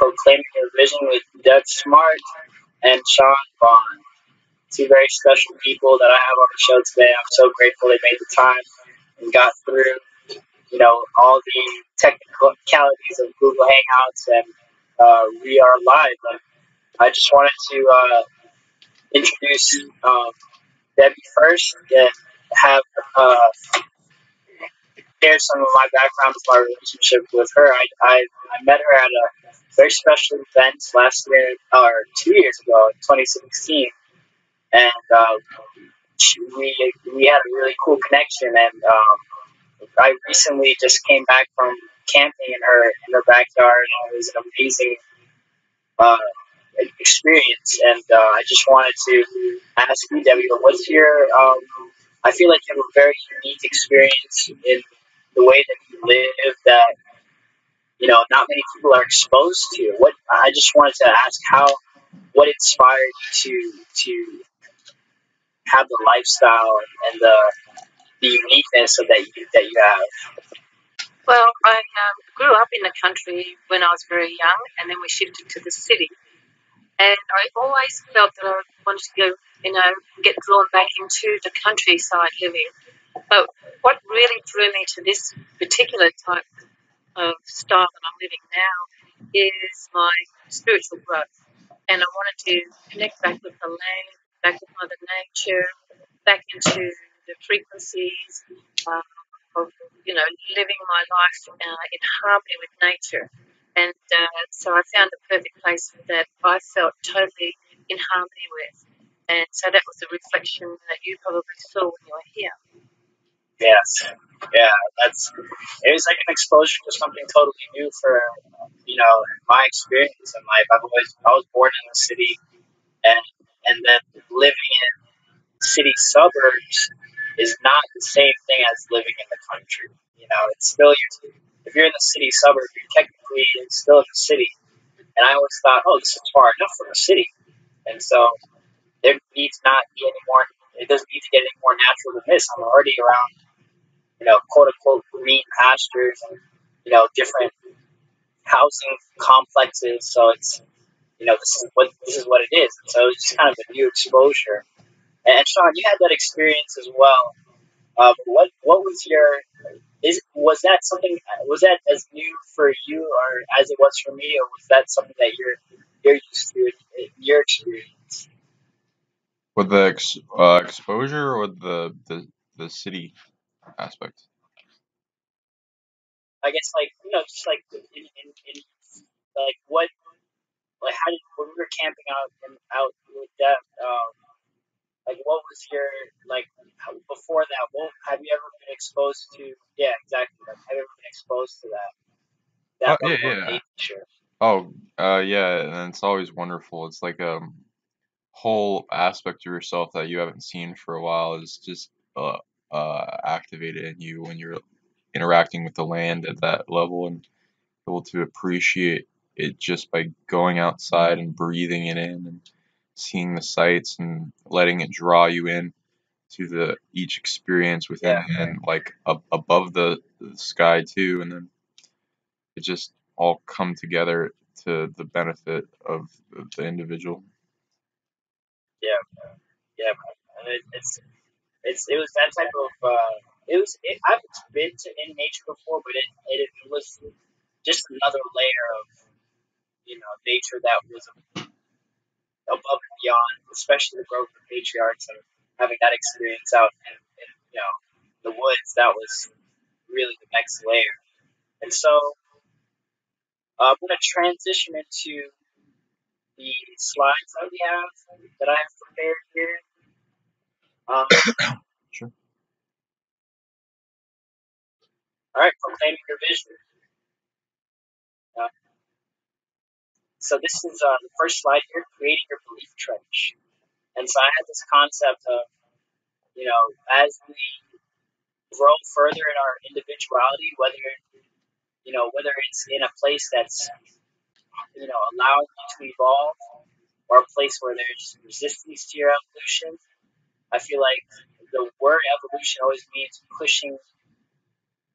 Proclaiming Your Vision with Doug Smart and Sean Vaughn. Two very special people that I have on the show today. I'm so grateful they made the time and got through, all the technicalities of Google Hangouts, and we are live. And I just wanted to introduce Debbie first and have share some of my background with my relationship with her. I met her at a very special event last year, or 2 years ago, in 2016, and we had a really cool connection. And I recently just came back from camping in her backyard, and it was an amazing uh, experience. And I just wanted to ask you, Debbie, what's your I feel like you have a very unique experience in the way that you live that not many people are exposed to. What I just wanted to ask what inspired you to have the lifestyle and the uniqueness of that you have. Well, I grew up in the country when I was very young, and then we shifted to the city. And I always felt that I wanted to go, get drawn back into the countryside living. But what really drew me to this particular type of style that I'm living now is my spiritual growth. And I wanted to connect back with the land, back with Mother Nature, back into the frequencies of, living my life in harmony with nature. And so I found the perfect place that I felt totally in harmony with. And so that was a reflection that you probably saw when you were here. Yes, yeah, it was like an exposure to something totally new for my experience in life. I was born in the city, and then living in city suburbs is not the same thing as living in the country. It's still if you're in the city suburb, you're technically still in the city. And I always thought, oh, this is far enough from the city, and so there needs not be any more. It doesn't need to get any more natural than this. I'm already around, quote unquote, green pastures and different housing complexes. So it's this is what it is. So it's just kind of a new exposure. And Sean, you had that experience as well. What was was that something, was that as new for you or as it was for me, or was that something that you're used to in your experience? With the exposure or the city aspect? I guess like just like in like what like how did when we were camping out with that like what was your like before that? What have you ever been exposed to? Yeah, exactly. Like, have you ever been exposed to that Oh yeah, level of yeah. nature? Oh, yeah, and it's always wonderful. It's like a whole aspect of yourself that you haven't seen for a while is just activated in you when you're interacting with the land at that level and able to appreciate it just by going outside and breathing it in and seeing the sights and letting it draw you in to the each experience within Yeah, and like above the sky too, and then it just all come together to the benefit of the individual. yeah, yeah. And it was that type of I've been to in nature before, but it was just another layer of nature that was above and beyond, especially the growth of patriarchs and having that experience out in the woods. That was really the next layer. And so I'm going to transition into the slides that I have prepared here. Um, Sure. all right, proclaiming your vision. Uh, so this is the first slide here, creating your belief trench. And so I had this concept of, as we grow further in our individuality, whether it's in a place that's allowing you to evolve, or a place where there's resistance to your evolution. I feel like the word evolution always means pushing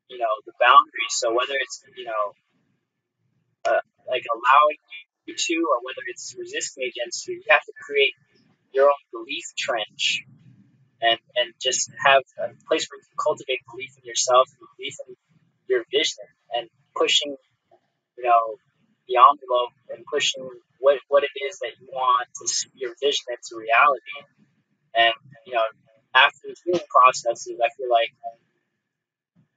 the boundaries. So whether it's like allowing you to, or whether it's resisting against you, you have to create your own belief trench, and just have a place where you can cultivate belief in yourself, and belief in your vision, and pushing, the envelope, and pushing what it is that you want to see your vision into reality. And, after the healing processes, I feel like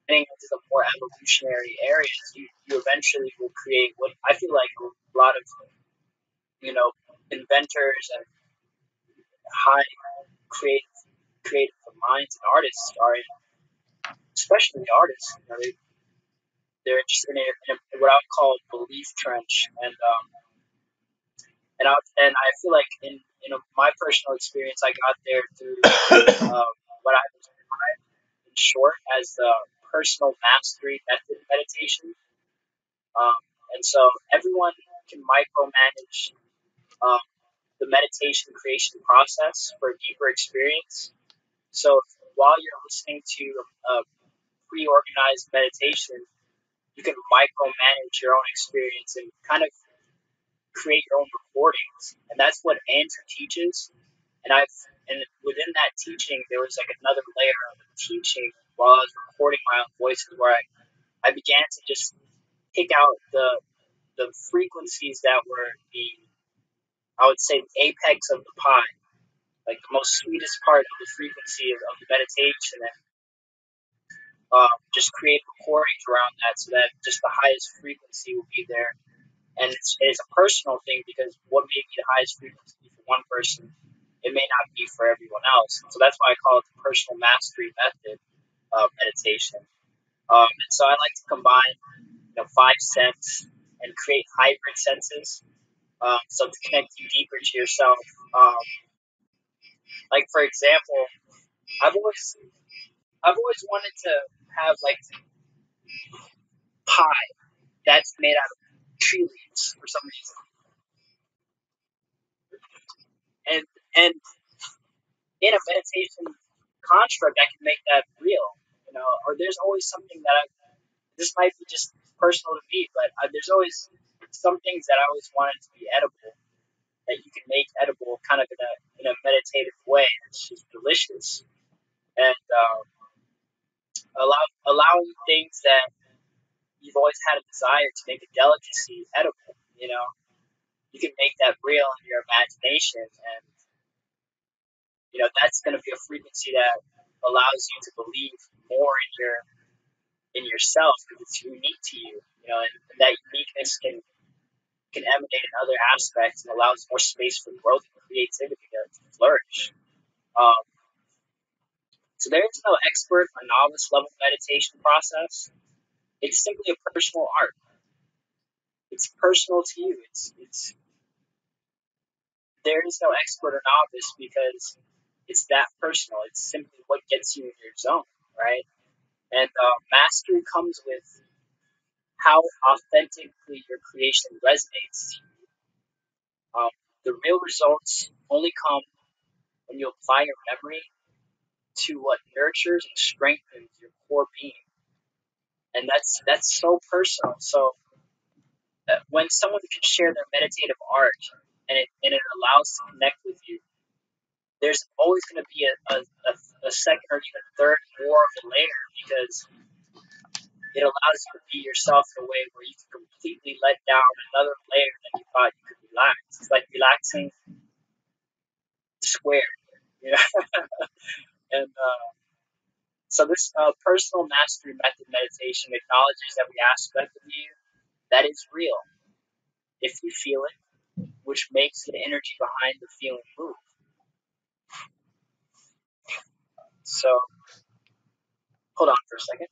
getting into the more evolutionary areas, you eventually will create what I feel like a lot of, inventors and high creative minds and artists are in, especially the artists. They're just in what I would call belief trench, and I feel like in my personal experience, I got there through what I would describe in short as the personal mastery method meditation. Um, and so everyone can micromanage um, the meditation creation process for a deeper experience. So while you're listening to a pre-organized meditation, you can micromanage your own experience and kind of create your own recordings. And that's what Andrew teaches. And within that teaching, there was like another layer of teaching while I was recording my own voices, where I began to just pick out the frequencies that were I would say, the apex of the pie, like the most sweetest part of the frequency of the meditation, and just create recordings around that, so that just the highest frequency will be there. And it's a personal thing, because what may be the highest frequency for one person, it may not be for everyone else. So that's why I call it the personal mastery method of meditation. And so I like to combine, 5 senses and create hybrid senses. So to connect you deeper to yourself. Like for example, I've always wanted to have like pie that's made out of tree leaves for some reason, and in a meditation construct, I can make that real. Or there's always something that this might be just personal to me, but there's always some things that I always wanted to be edible, that you can make edible kind of in a meditative way. It's just delicious. And allowing things that you've always had a desire to make a delicacy edible, you can make that real in your imagination. And, that's going to be a frequency that allows you to believe more in yourself, because it's unique to you, and that uniqueness can emanate in other aspects, and allows more space for growth and creativity to flourish. Um, so there is no expert or novice level meditation process. It's simply a personal art. It's personal to you. It's There is no expert or novice, because it's that personal. It's simply what gets you in your zone, right? And mastery comes with how authentically your creation resonates. Um, the real results only come when you apply your memory to what nurtures and strengthens your core being, and that's so personal. So when someone can share their meditative art, and it allows to connect with you, there's always going to be a second or even third more of a layer, because it allows you to be yourself in a way where you can completely let down another layer that you thought you could relax. It's like relaxing squared, you know. And so this personal mastery method meditation acknowledges every aspect of you that is real if you feel it, which makes the energy behind the feeling move. So hold on for a second.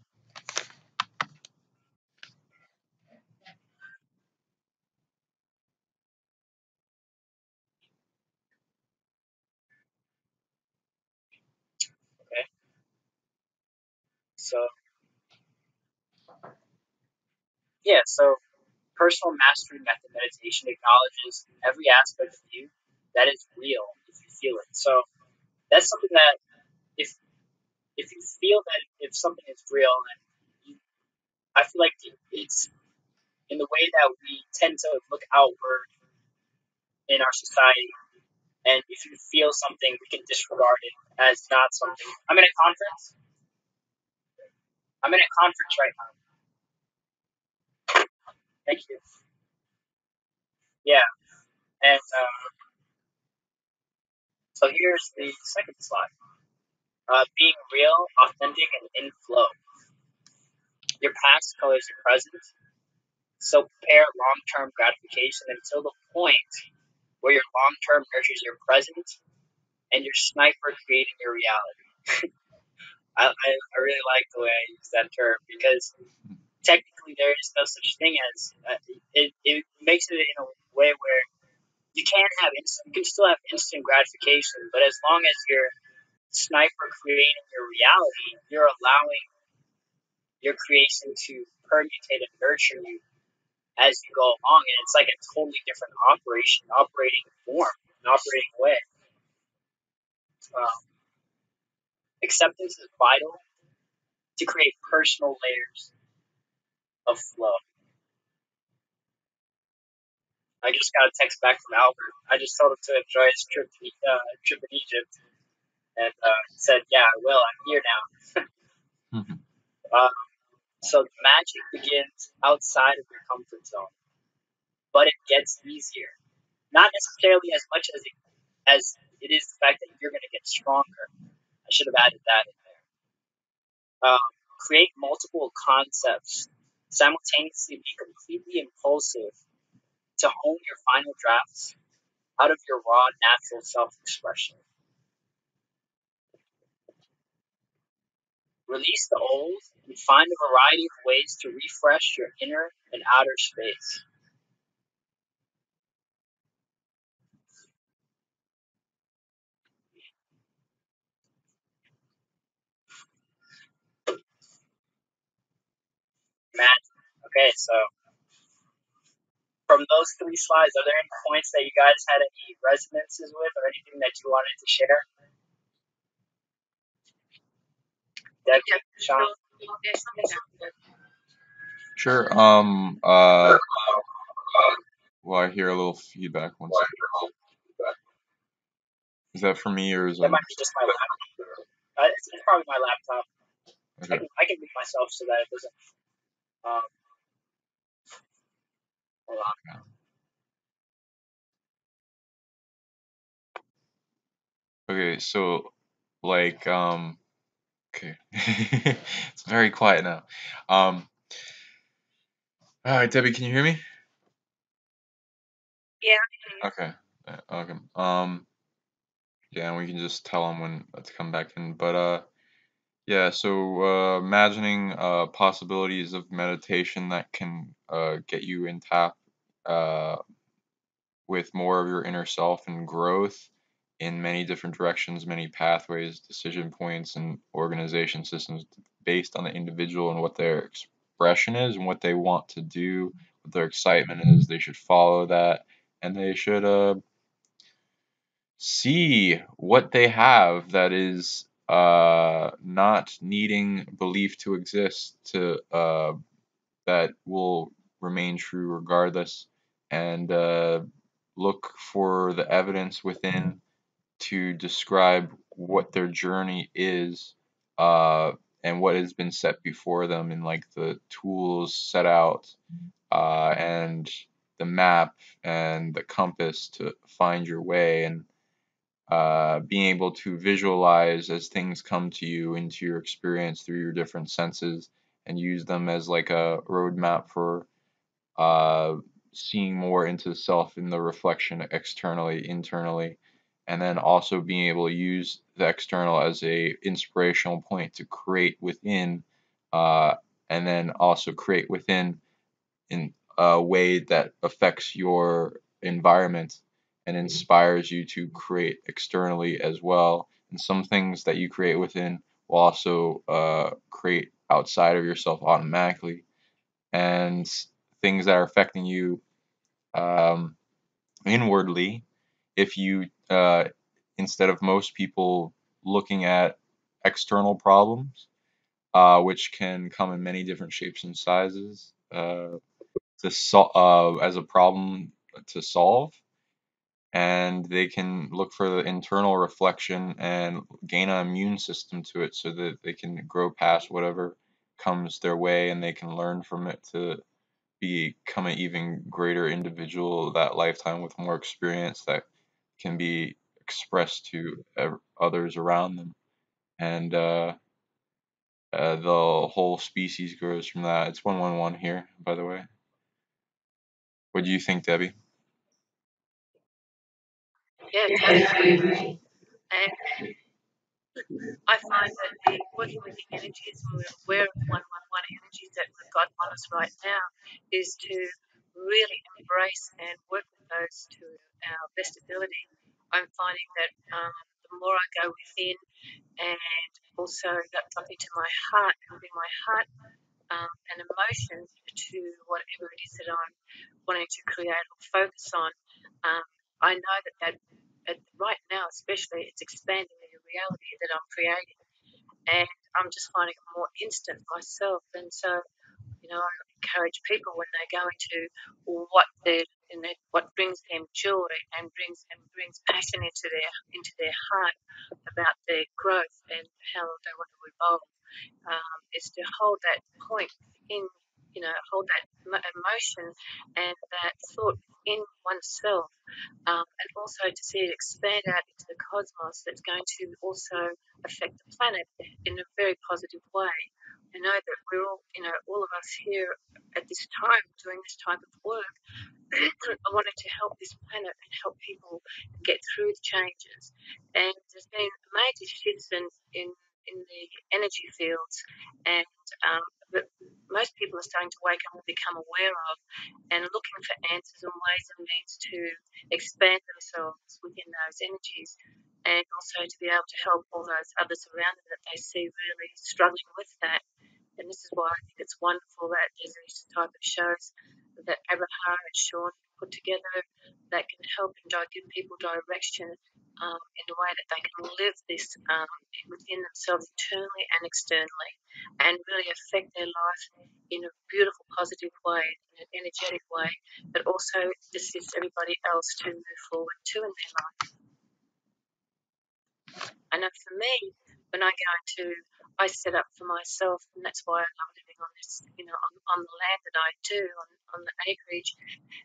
Okay. So yeah, so personal mastery method meditation acknowledges every aspect of you that is real if you feel it. So that's something that if you feel that if something is real, then I feel like it's in the way that we tend to look outward in our society. And if you feel something, we can disregard it as not something. I'm in a conference. I'm in a conference right now. Thank you. Yeah. And so here's the second slide. Being real, authentic, and in flow. Your past colors your present. So prepare long-term gratification until the point where your long-term nurtures your present and your sniper creating your reality. I really like the way I use that term because technically there is no such thing as it makes it in a way where you can still have instant gratification, but as long as you're sniper creating your reality, you're allowing your creation to permutate and nurture you as you go along, and it's like a totally different operating form, an operating way. Um, Acceptance is vital to create personal layers of flow. I just got a text back from Albert. I just told him to enjoy his trip in Egypt, and said, "Yeah, I will. I'm here now." Um, so the magic begins outside of your comfort zone, but it gets easier. Not necessarily as much as it is the fact that you're going to get stronger. I should have added that in there. Create multiple concepts. Simultaneously be completely impulsive to hone your final drafts out of your raw, natural self-expression. Release the old and find a variety of ways to refresh your inner and outer space. Imagine. Okay, so from those three slides, are there any points that you guys had any resonances with or anything that you wanted to share? Debbie, Yeah, Sean? there's something that Sure. Well, I hear a little feedback. One second. Is that for me or is That it? might be just my laptop. It's probably my laptop. Okay. I can mute myself so that it doesn't. Um, Hold on. Okay. So, like, okay. It's very quiet now. Um. All right, Debbie, can you hear me? yeah, Okay. Okay. Yeah, and we can just tell them when to come back in. But yeah. So, imagining possibilities of meditation that can get you in tap uh with more of your inner self and growth in many different directions, many pathways, decision points, and organization systems based on the individual and what their expression is and what they want to do, what their excitement is. They should follow that, and they should see what they have that is not needing belief to exist to that will remain true regardless, and look for the evidence within to describe what their journey is, uh, and what has been set before them, and like the tools set out, and the map and the compass to find your way, and being able to visualize as things come to you into your experience through your different senses, and use them as like a roadmap for uh, seeing more into self in the reflection externally, internally, and then also being able to use the external as a inspirational point to create within, uh, and then also create within in a way that affects your environment and inspires you to create externally as well. And some things that you create within will also create outside of yourself automatically, and things that are affecting you um, inwardly, if you instead of most people looking at external problems, which can come in many different shapes and sizes, as a problem to solve, and they can look for the internal reflection and gain an immune system to it so that they can grow past whatever comes their way, and they can learn from it to become an even greater individual that lifetime with more experience that can be expressed to others around them. And the whole species grows from that. It's 111 here, by the way. What do you think, Debbie? Yeah, totally agree. And I find that working with the energies, when we're aware of the 111 energies that we've got on us right now, is to really embrace and work with those to our best ability. I'm finding that the more I go within and also get something to my heart and bring my heart and emotions to whatever it is that I'm wanting to create or focus on, I know that right now, especially, it's expanding the reality that I'm creating, and I'm just finding it more instant myself. And so, I encourage people when they go into what what brings them joy and brings passion into their heart about their growth and how they want to evolve, is to hold that point in, hold that emotion and that thought in oneself, and also to see it expand out into the cosmos that's going to also affect the planet in a very positive way. I know that we're all of us here at this time doing this type of work. I wanted to help this planet and help people get through the changes. And there's been major shifts in the energy fields, and that most people are starting to wake up and become aware of, and looking for answers and ways and means to expand themselves within those energies, and also to be able to help all those others around them that they see really struggling with that. And this is why I think it's wonderful that there's these type of shows that Abraha and Sean put together that can help and give people direction in a way that they can live this within themselves internally and externally, and really affect their life in a beautiful, positive way, in an energetic way, that also assists everybody else to move forward too in their life. I know for me, when I go into, I set up for myself, and that's why I love living on this, on the land that I do, on the acreage,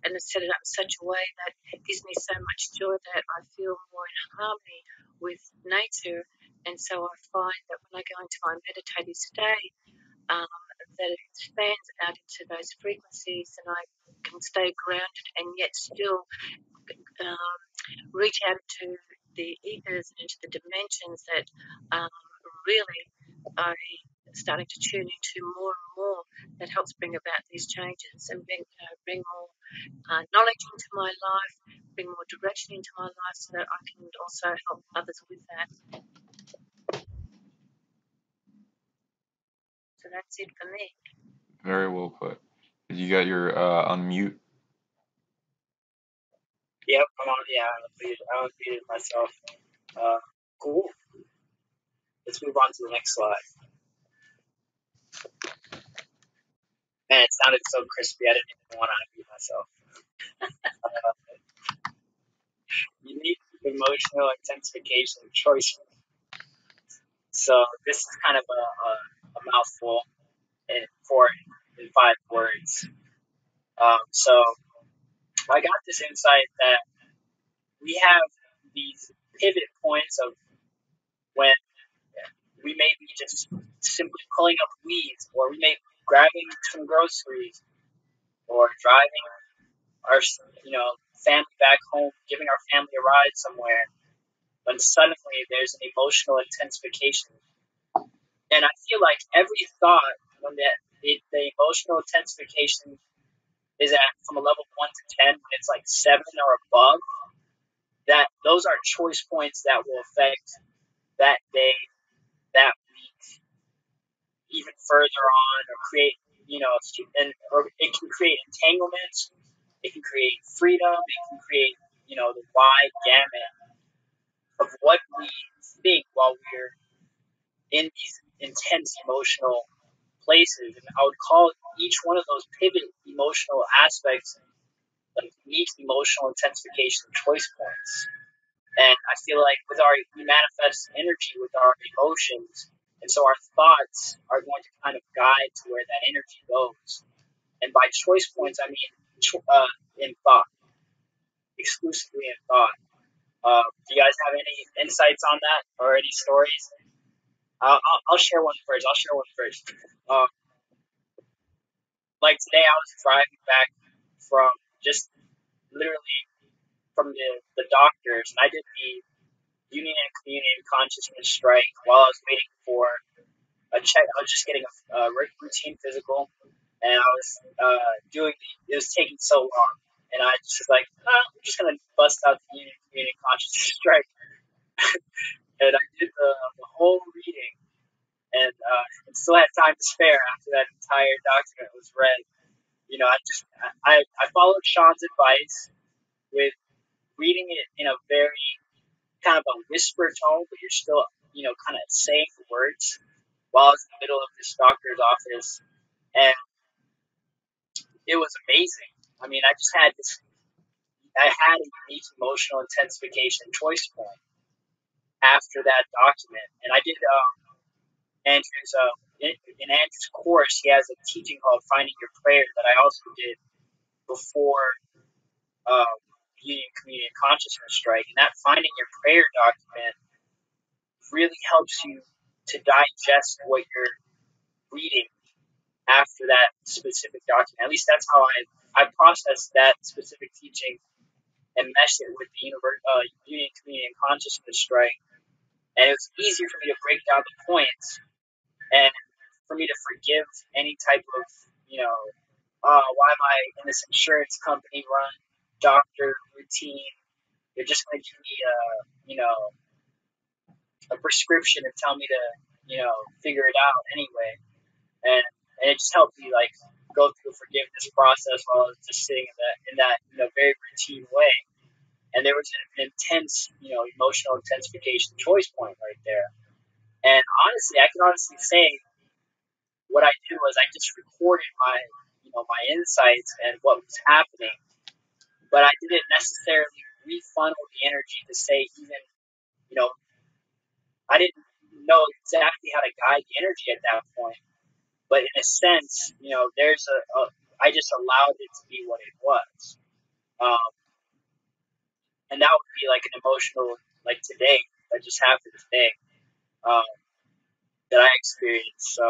and I set it up in such a way that it gives me so much joy that I feel more in harmony with nature. And so I find that when I go into my meditative state, that it expands out into those frequencies, and I can stay grounded and yet still reach out to the ethers and into the dimensions that really I'm starting to tune into more and more, that helps bring about these changes and bring more knowledge into my life, bring more direction into my life, so that I can also help others with that. So that's it for me. Very well put. You got your unmute. Yep, I'm on. Yeah, I unmuted myself. Cool. Let's move on to the next slide. Man, it sounded so crispy. I didn't even want to unmute myself. Unique emotional intensification choices. So this is kind of a mouthful in 5 words. So I got this insight that we have these pivot points of when we may be just simply pulling up weeds, or we may be grabbing some groceries, or driving our family back home, giving our family a ride somewhere, when suddenly there's an emotional intensification. And I feel like every thought, when the emotional intensification is at from a level 1 to 10, when it's like 7 or above, that those are choice points that will affect that day, that week, even further on, or create, or it can create entanglements, it can create freedom, it can create, the wide gamut of what we think while we're in these intense emotional places, and I would call each one of those pivot emotional aspects like unique emotional intensification choice points. And I feel like we manifest energy with our emotions, and so our thoughts are going to kind of guide to where that energy goes. And by choice points, I mean in thought, exclusively in thought. Do you guys have any insights on that or any stories? I'll share one first. Um, like today, I was driving back from just literally from the doctors, and I did the Union and Community Consciousness strike while I was waiting for a check. I was just getting a routine physical, and I was doing. It was taking so long, and I just was like, I'm just gonna bust out the Union and Community Consciousness strike, and I did the whole reading, and still had time to spare after that entire document was read. You know, I followed Sean's advice with reading it in a very kind of a whisper tone, but you're still, kind of saying the words while I was in the middle of this doctor's office, and it was amazing. I mean, I had a unique emotional intensification choice point after that document, and I did Andrew's in Andrew's course. He has a teaching called Finding Your Prayer that I also did before Union Community Consciousness Strike, and that Finding Your Prayer document really helps you to digest what you're reading after that specific document. At least that's how I processed that specific teaching and meshed it with the Union Community and Consciousness Strike. And it was easier for me to break down the points and for me to forgive any type of, why am I in this insurance company run doctor routine? They're just going to give me a prescription and tell me to, figure it out anyway. And it just helped me like go through the forgiveness process while I was just sitting in that very routine way. And there was an intense emotional intensification choice point right there. And honestly, I can honestly say what I did was I just recorded my insights and what was happening, but I didn't necessarily refunnel the energy to say even you know I didn't know exactly how to guide the energy at that point. But in a sense, there's I just allowed it to be what it was. Um, and that would be like an emotional, like today, that just happened today, um, that I experienced. So,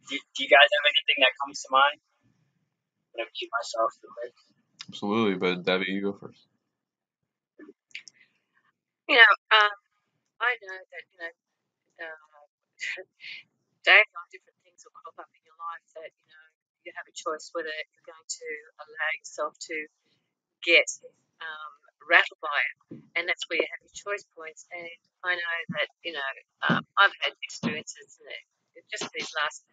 do you guys have anything that comes to mind? I'm going to keep myself real quick. Absolutely, but Debbie, you go first. I know that daily on different things will crop up in your life that you have a choice whether you're going to allow yourself to get rattled by it, and that's where you have your choice points. And I know that I've had experiences just these last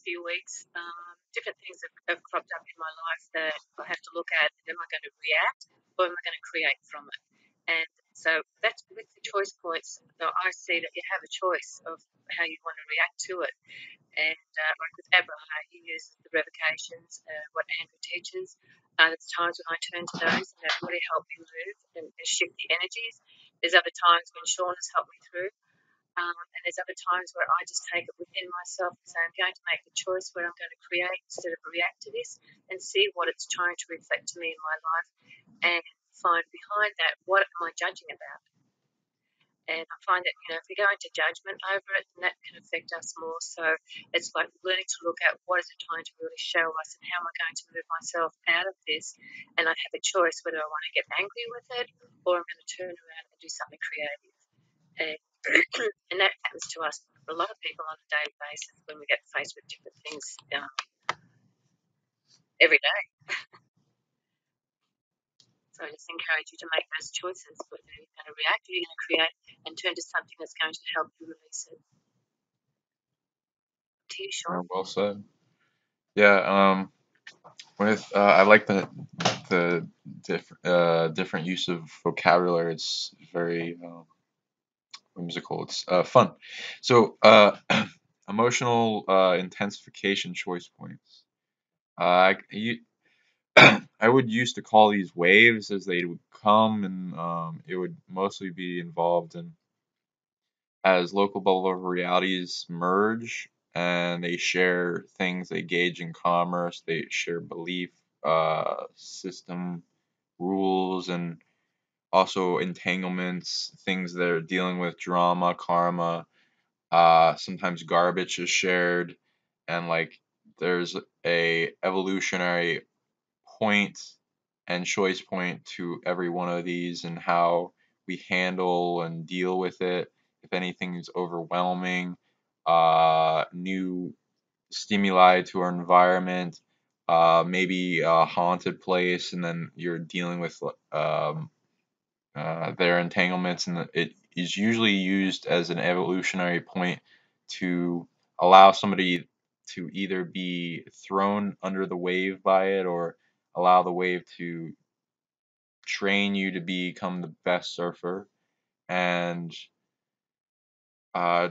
few weeks. Different things have cropped up in my life that I have to look at. Am I going to react or am I going to create from it? And so that's with the choice points. I see that you have a choice of how you want to react to it. And like with Abraha, he uses the revocations, what Andrew teaches. There's times when I turn to those and that really help me move and shift the energies. There's other times when Sean has helped me through. And there's other times where I just take it within myself and say, I'm going to make the choice where I'm going to create instead of react to this and see what it's trying to reflect to me in my life and find behind that what am I judging about. And I find that, if we go into judgment over it, then that can affect us more. So it's like learning to look at what is it trying to really show us and how am I going to move myself out of this. And I have a choice whether I want to get angry with it or I'm going to turn around and do something creative. And that happens to us, a lot of people, on a daily basis when we get faced with different things every day. So I just encourage you to make those choices, whether you're going to react or you're going to create and turn to something that's going to help you release it. To you, Sean. Well said. Yeah. I like the different use of vocabulary. It's very whimsical. It's fun. So emotional intensification choice points. I would used to call these waves as they would come, and it would mostly be involved in as local bubble of realities merge and they share things, they engage in commerce, they share belief system rules, and also entanglements, things that are dealing with drama, karma. Sometimes garbage is shared, and like there's a evolutionary point and choice point to every one of these and how we handle and deal with it. If anything is overwhelming, new stimuli to our environment, maybe a haunted place, and then you're dealing with their entanglements, and it is usually used as an evolutionary point to allow somebody to either be thrown under the wave by it or allow the wave to train you to become the best surfer and uh,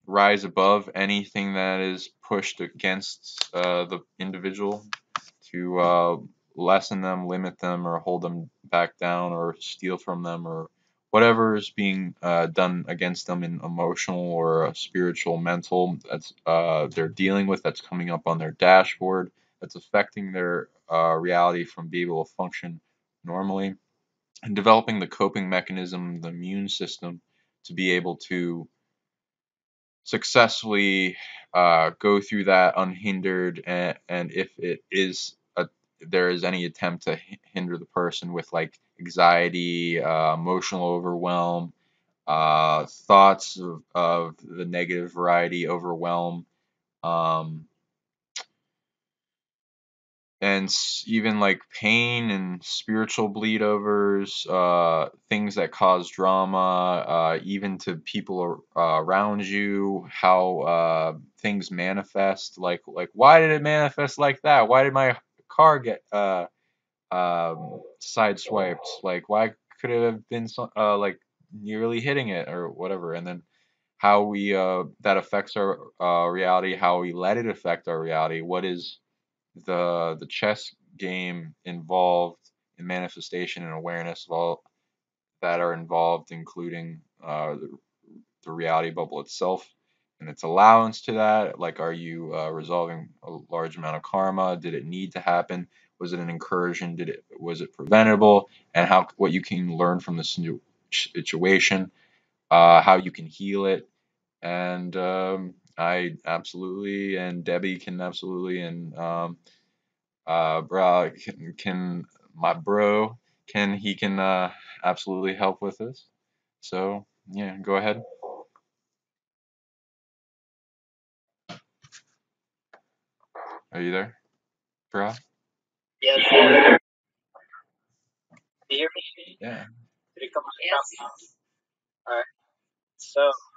rise above anything that is pushed against the individual to lessen them, limit them, or hold them back down, or steal from them, or whatever is being done against them in emotional or spiritual, mental that's they're dealing with, that's coming up on their dashboard, that's affecting their reality from being able to function normally, and developing the coping mechanism, the immune system, to be able to successfully go through that unhindered, and if it is there is any attempt to hinder the person with like anxiety, emotional overwhelm, thoughts of the negative variety, overwhelm, um, and even like pain and spiritual bleed overs, things that cause drama, even to people around you, how things manifest, like why did it manifest like that? Why did my car get sideswiped? Like why could it have been like nearly hitting it or whatever? And then how we that affects our reality, how we let it affect our reality. What is the chess game involved in manifestation and awareness of all that are involved, including the reality bubble itself and its allowance to that. Like, are you resolving a large amount of karma? Did it need to happen? Was it an incursion? Was it preventable? And how what you can learn from this new situation, how you can heal it, and I absolutely, and Debbie can absolutely, and bro can my bro can he can absolutely help with this. So yeah, go ahead. Are you there, bro? Yes. Did you hear me? Yeah. Did it come on the Yes. top? All right. So, all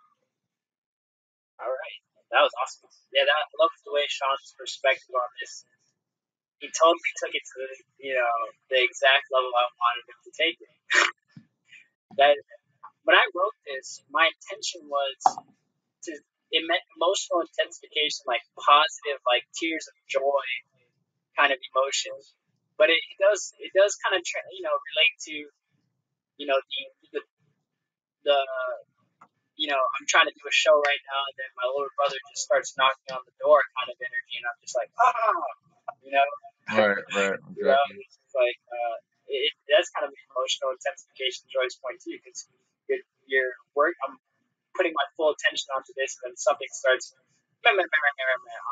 right. That was awesome. Yeah, that I love the way Sean's perspective on this. He totally took it to the exact level I wanted him to take it. That when I wrote this, my intention was to it meant emotional intensification, like positive, like tears of joy kind of emotion. But it does kind of relate to the I'm trying to do a show right now, and then my older brother just starts knocking on the door, kind of energy, and I'm just like, you know, Right. Right. Exactly. it's just like that's kind of an emotional intensification choice point too, because your work, I'm putting my full attention onto this, and then something starts on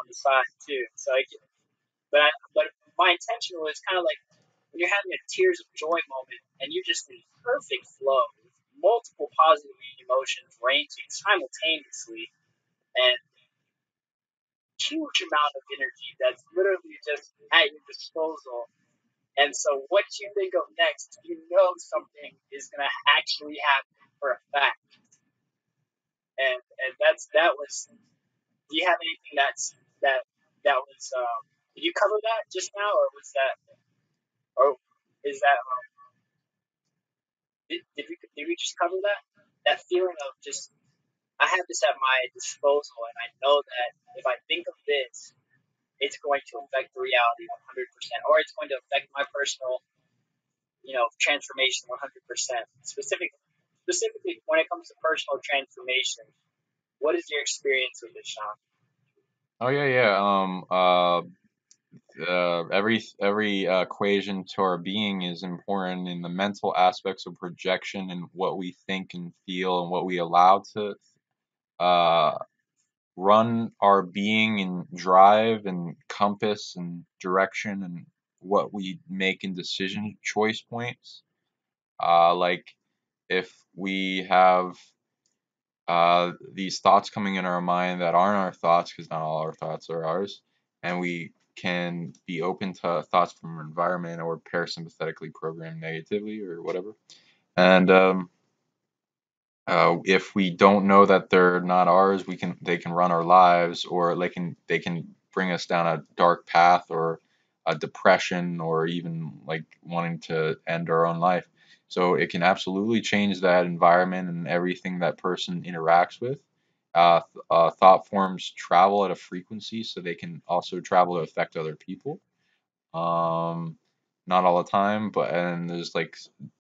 the side too. So but my intention was kind of like when you're having a tears of joy moment, and you're just in perfect flow with multiple positive emotions ranging simultaneously, and huge amount of energy that's literally just at your disposal. And so, what you think of next, you know something is going to actually happen for a fact. And that was. Do you have anything that was? Did you cover that just now, or was that, or is that? Did we just cover that? That feeling of just I have this at my disposal, and I know that if I think of this, it's going to affect the reality 100%, or it's going to affect my personal, transformation 100%. Specifically, when it comes to personal transformation, what is your experience with this, Sean? Oh yeah, yeah. Every equation to our being is important in the mental aspects of projection and what we think and feel and what we allow to uh, run our being and drive and compass and direction and what we make in decision choice points. Like if we have these thoughts coming in our mind that aren't our thoughts, because not all our thoughts are ours, and we can be open to thoughts from our environment or parasympathetically programmed negatively or whatever. And if we don't know that they're not ours, they can run our lives, or they can bring us down a dark path or a depression, or even like wanting to end our own life. So it can absolutely change that environment and everything that person interacts with. Thought forms travel at a frequency, so they can also travel to affect other people. Um, Not all the time, but and there's like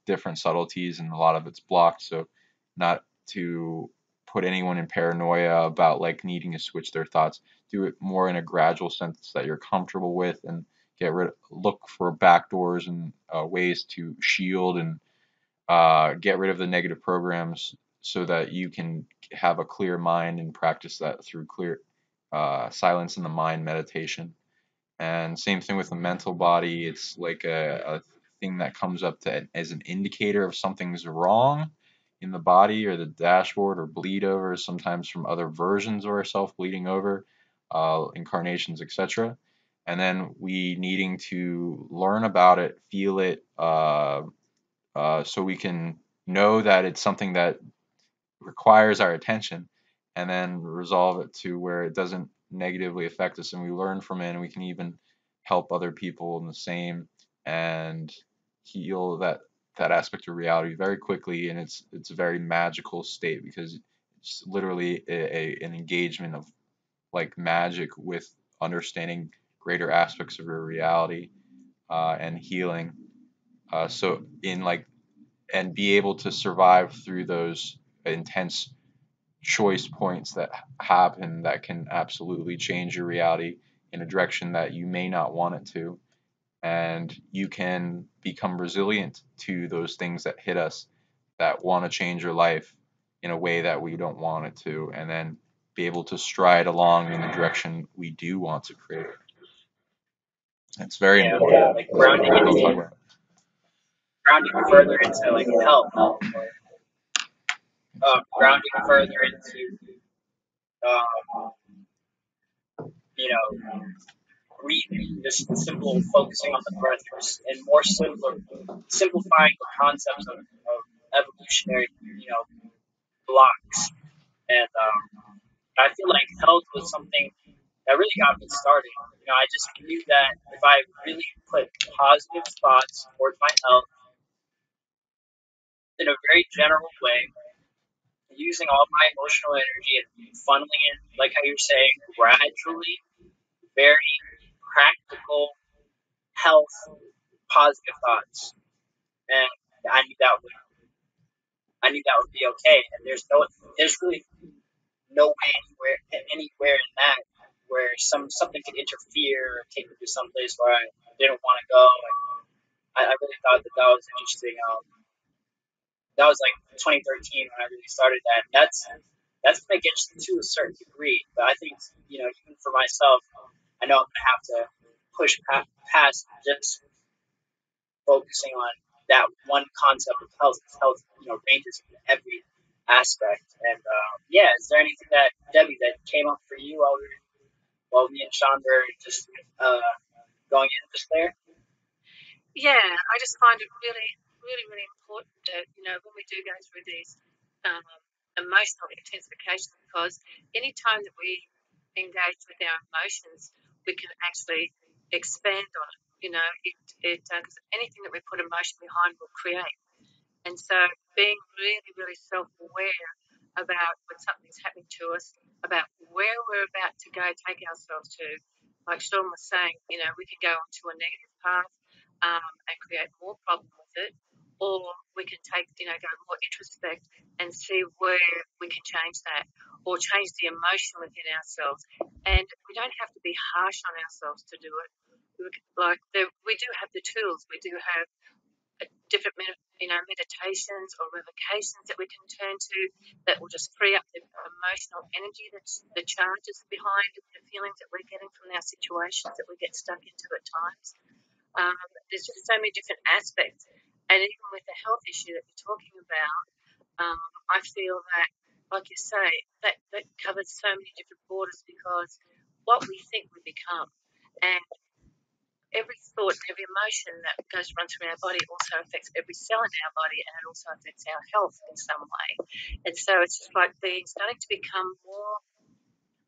different subtleties, and a lot of it's blocked. So not to put anyone in paranoia about like needing to switch their thoughts. Do it more in a gradual sense that you're comfortable with, and look for back doors and ways to shield and get rid of the negative programs so that you can have a clear mind and practice that through clear silence in the mind meditation. And same thing with the mental body. It's like a thing that comes up as an indicator of something's wrong in the body or the dashboard, or bleed over, sometimes from other versions of ourselves bleeding over, incarnations, etc. And then we needing to learn about it, feel it, so we can know that it's something that requires our attention, and then resolve it to where it doesn't negatively affect us, and we learn from it, and we can even help other people in the same, and heal that aspect of reality very quickly. And it's a very magical state, because it's literally an engagement of like magic with understanding greater aspects of your reality, and healing, so in like and be able to survive through those intense choice points that happen that can absolutely change your reality in a direction that you may not want it to. And you can become resilient to those things that hit us, that want to change your life in a way that we don't want it to, and then be able to stride along in the direction we do want to create. It's very Yeah, okay. important. Like grounding further into like health, or grounding further into um, you know breathing, just simple focusing on the breath, and more simplifying the concepts of evolutionary blocks. And I feel like health was something that really got me started. I just knew that if I really put positive thoughts towards my health in a very general way, using all my emotional energy and funneling it, like how you're saying, gradually, very practical health, positive thoughts, and I knew that would be okay. And there's really no way anywhere in that where something could interfere or take me to some place where I didn't want to go. I really thought that was interesting. That was like 2013 when I really started that. That's gonna get you to a certain degree, but I think even for myself, I know I'm gonna have to push past just focusing on that one concept of health. Health, ranges in every aspect. And yeah, is there anything that Debbie that came up for you while me and Sean were just going in just there? Yeah, I just find it really, really, really important that, when we do go through these um, emotional intensification, because any time that we engage with our emotions, we can actually expand on it. Because anything that we put emotion behind will create. And so being really, really self-aware about when something's happening to us, about where we're about to go, take ourselves to. Like Sean was saying, we can go onto a negative path and create more problem with it, or we can go more introspect and see where we can change that, or change the emotion within ourselves. And we don't have to be harsh on ourselves to do it. We do have the tools. We do have different meditations or revocations that we can turn to that will just free up the emotional energy, that's the charges behind the feelings that we're getting from our situations that we get stuck into at times. There's just so many different aspects, and even with the health issue that you're talking about, I feel that, like you say, that covers so many different borders, because what we think we become, and every thought and every emotion that runs through our body also affects every cell in our body, and it also affects our health in some way. And so it's just like starting to become more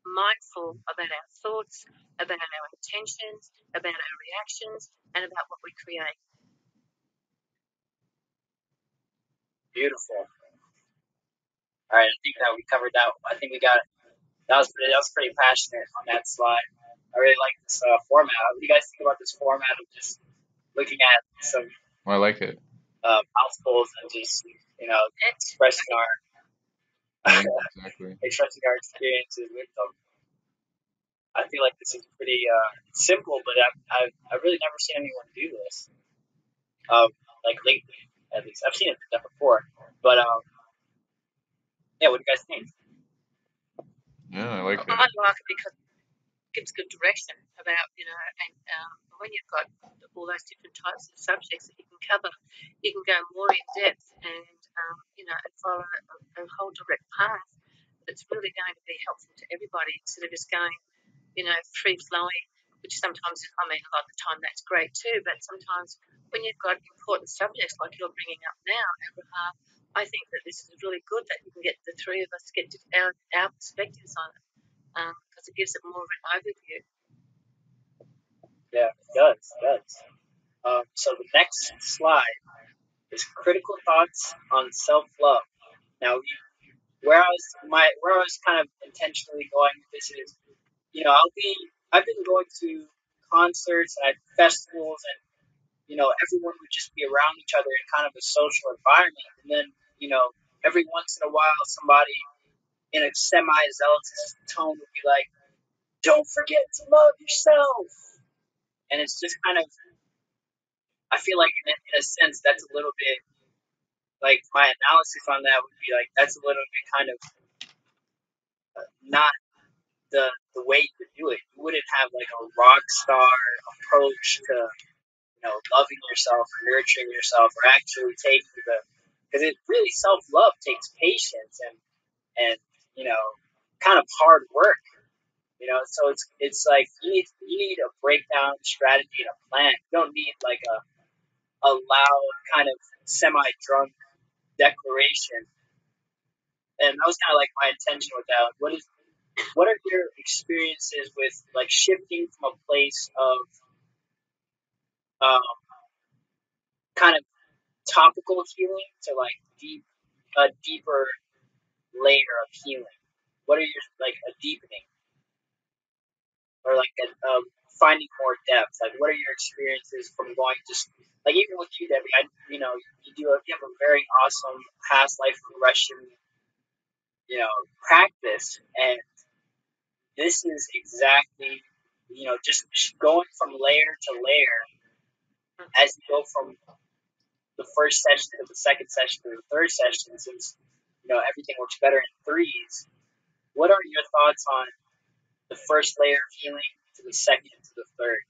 mindful about our thoughts, about our intentions, about our reactions, and about what we create. Beautiful. All right, I think that we covered that. I think we got it. That was pretty passionate on that slide. I really like this format. What do you guys think about this format of just looking at some I like it. mouthfuls and just expressing our Yeah, exactly. expressing our experiences with them? I feel like this is pretty simple, but I've really never seen anyone do this. Like lately, at least I've seen it done before. But yeah, what do you guys think? Yeah, I like it. I like it because it gives good direction about, and when you've got all those different types of subjects that you can cover, you can go more in depth and, and follow a whole direct path that's really going to be helpful to everybody, instead of just going, free flowing, which sometimes, a lot of the time that's great too, but sometimes when you've got important subjects like you're bringing up now, Abraha, I think that this is really good that you can get the three of us get our perspectives on it, because it gives it more of an overview. Yeah, it does. It does. So the next slide is critical thoughts on self-love. Now, where I was kind of intentionally going with this is, I've been going to concerts and festivals, and everyone would just be around each other in kind of a social environment, and then every once in a while somebody in a semi-zealous tone would be like, "Don't forget to love yourself," and it's just kind of, I feel like in a sense that's a little bit like, my analysis on that would be like, that's a little bit kind of not the way you would do it. You wouldn't have like a rock star approach to loving yourself or nurturing yourself, or actually taking because it really, self love takes patience and kind of hard work. So it's like you need a breakdown strategy and a plan. You don't need like a loud kind of semi drunk declaration. And that was kind of like my intention with that. Like, what are your experiences with like shifting from a place of um, kind of topical healing to like a deeper layer of healing? What are your, like, a deepening, or like finding more depth? Like, what are your experiences from going just like, even with you, Debbie? You have a very awesome past life regression, practice, and this is exactly, just going from layer to layer as you go from the first session to the second session to the third session, since everything works better in threes. What are your thoughts on the first layer of healing to the second to the third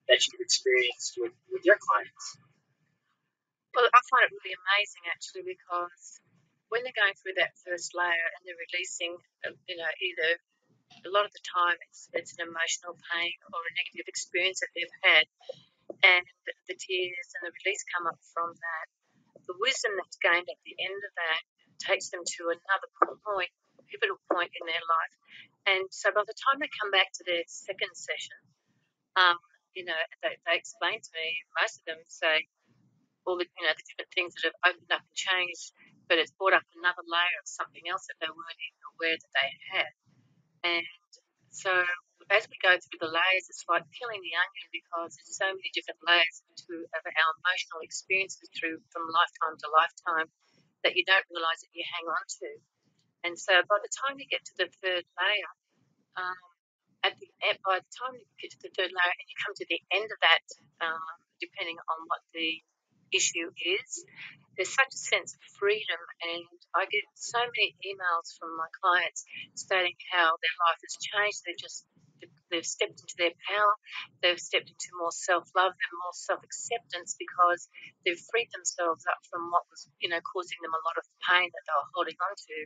that you've experienced with your clients? Well, I find it really amazing actually, because when they're going through that first layer and they're releasing, either a lot of the time it's an emotional pain or a negative experience that they've had, and the tears and the release come up from that. The wisdom that's gained at the end of that takes them to another point, pivotal point in their life. And so by the time they come back to their second session, they explain to me, most of them say all the different things that have opened up and changed but it's brought up another layer of something else that they weren't even aware that they had. And so as we go through the layers, it's like peeling the onion, because there's so many different layers of our emotional experiences from lifetime to lifetime that you don't realise that you hang on to. And so by the time you get to the third layer, um, by the time you get to the third layer and you come to the end of that, depending on what the issue is, there's such a sense of freedom. And I get so many emails from my clients stating how their life has changed. They've stepped into their power, they've stepped into more self-love and more self-acceptance, because they've freed themselves up from what was, causing them a lot of pain that they were holding on to,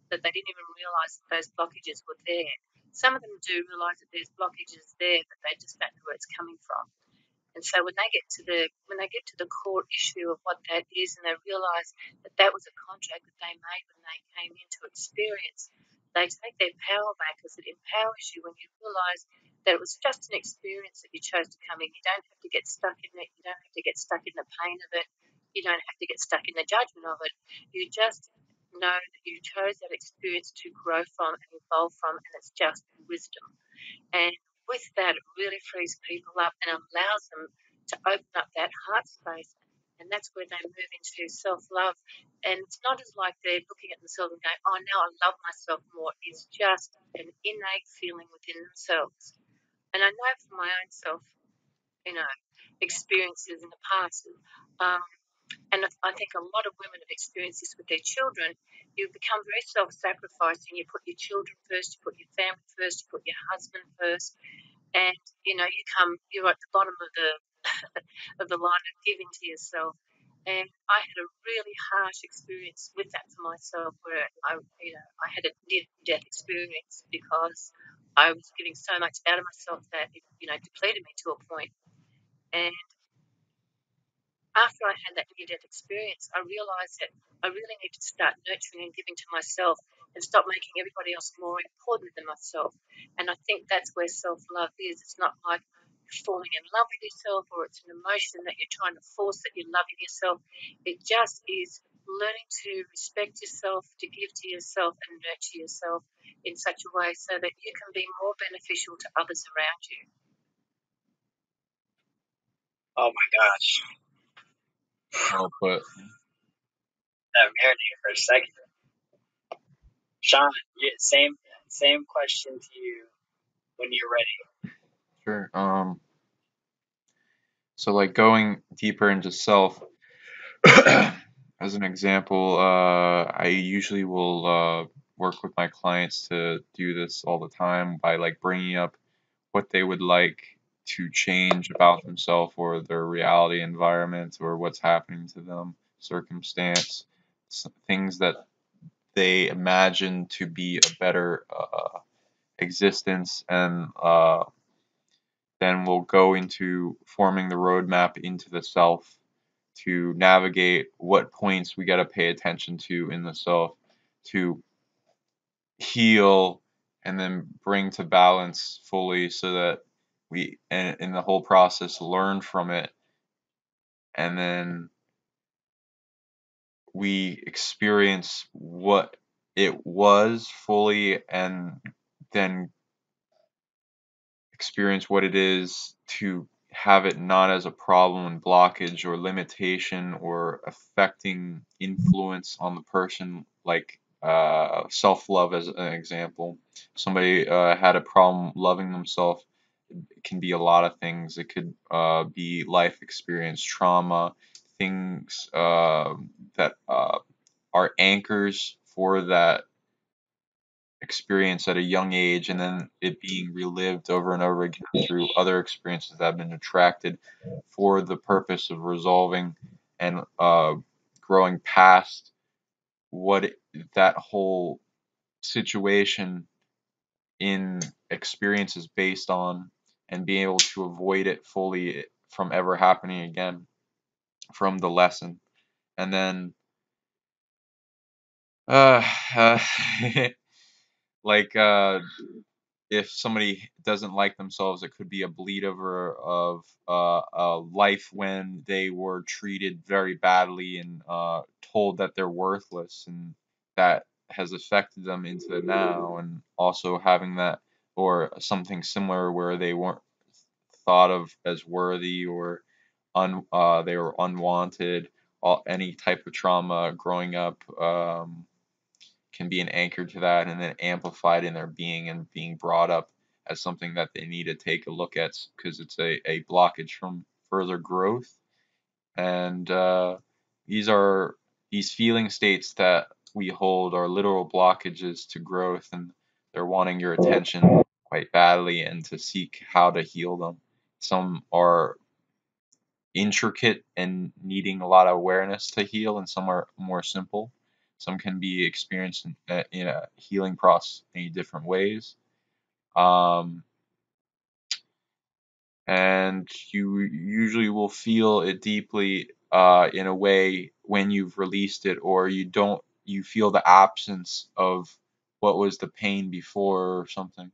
that they didn't even realise that those blockages were there. Some of them do realise that there's blockages there, but they just don't know where it's coming from. And so when they get to the core issue of what that is, and they realise that that was a contract that they made when they came into experience, they take their power back, because it empowers you when you realise that it was just an experience that you chose to come in. You don't have to get stuck in it. You don't have to get stuck in the pain of it. You don't have to get stuck in the judgment of it. You just know that you chose that experience to grow from and evolve from, and it's just wisdom. And with that, it really frees people up and allows them to open up that heart space. And that's where they move into self-love. And it's not as like they're looking at themselves and going, oh, now I love myself more. It's just an innate feeling within themselves. And I know from my own self, experiences in the past, and I think a lot of women have experienced this with their children. You become very self-sacrificing. You put your children first, you put your family first, you put your husband first, and you're at the bottom of the of the line of giving to yourself. And I had a really harsh experience with that for myself, where I had a near-death experience, because I was giving so much out of myself that it depleted me to a point. And after I had that near-death experience, I realised that I really needed to start nurturing and giving to myself, and stop making everybody else more important than myself. And I think that's where self-love is. It's not like falling in love with yourself, or it's an emotion that you're trying to force that you're loving yourself. It just is learning to respect yourself, to give to yourself and nurture yourself in such a way so that you can be more beneficial to others around you. Oh my gosh. Well put. Marinate for a second. Sean, same question to you when you're ready. Sure. So like going deeper into self, as an example, I usually will work with my clients to do this all the time by like bringing up what they would like to change about themselves or their reality environment or what's happening to them, circumstance, things that they imagine to be a better existence, and then we'll go into forming the roadmap into the self to navigate what points we got to pay attention to in the self to heal and then bring to balance fully, so that we, and in the whole process, learn from it, and then we experience what it was fully, and then experience what it is to have it not as a problem and blockage or limitation or affecting influence on the person, like self-love as an example. Somebody had a problem loving themselves. It can be a lot of things. It could be life experience, trauma, things that are anchors for that experience at a young age, and then it being relived over and over again through other experiences that have been attracted for the purpose of resolving and growing past that whole situation in experience is based on, and being able to avoid it fully from ever happening again from the lesson. And then uh, uh like if somebody doesn't like themselves, it could be a bleed over of a life when they were treated very badly and told that they're worthless, and that has affected them into the now, and also having that or something similar where they weren't thought of as worthy or they were unwanted. Any type of trauma growing up can be an anchor to that, and then amplified in their being and being brought up as something that they need to take a look at because it's a blockage from further growth. And these are these feeling states that we hold are literal blockages to growth, and they're wanting your attention quite badly and to seek how to heal them. Some are intricate and needing a lot of awareness to heal, and some are more simple. Some can be experienced in a healing process in different ways. Um, and you usually will feel it deeply in a way when you've released it, or you feel the absence of what was the pain before or something.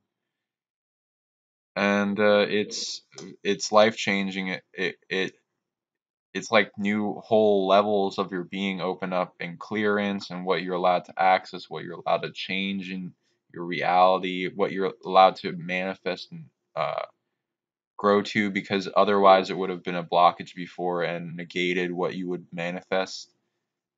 And it's life changing. It's like new whole levels of your being open up and clearance, and what you're allowed to access, what you're allowed to change in your reality, what you're allowed to manifest and grow to, because otherwise it would have been a blockage before and negated what you would manifest.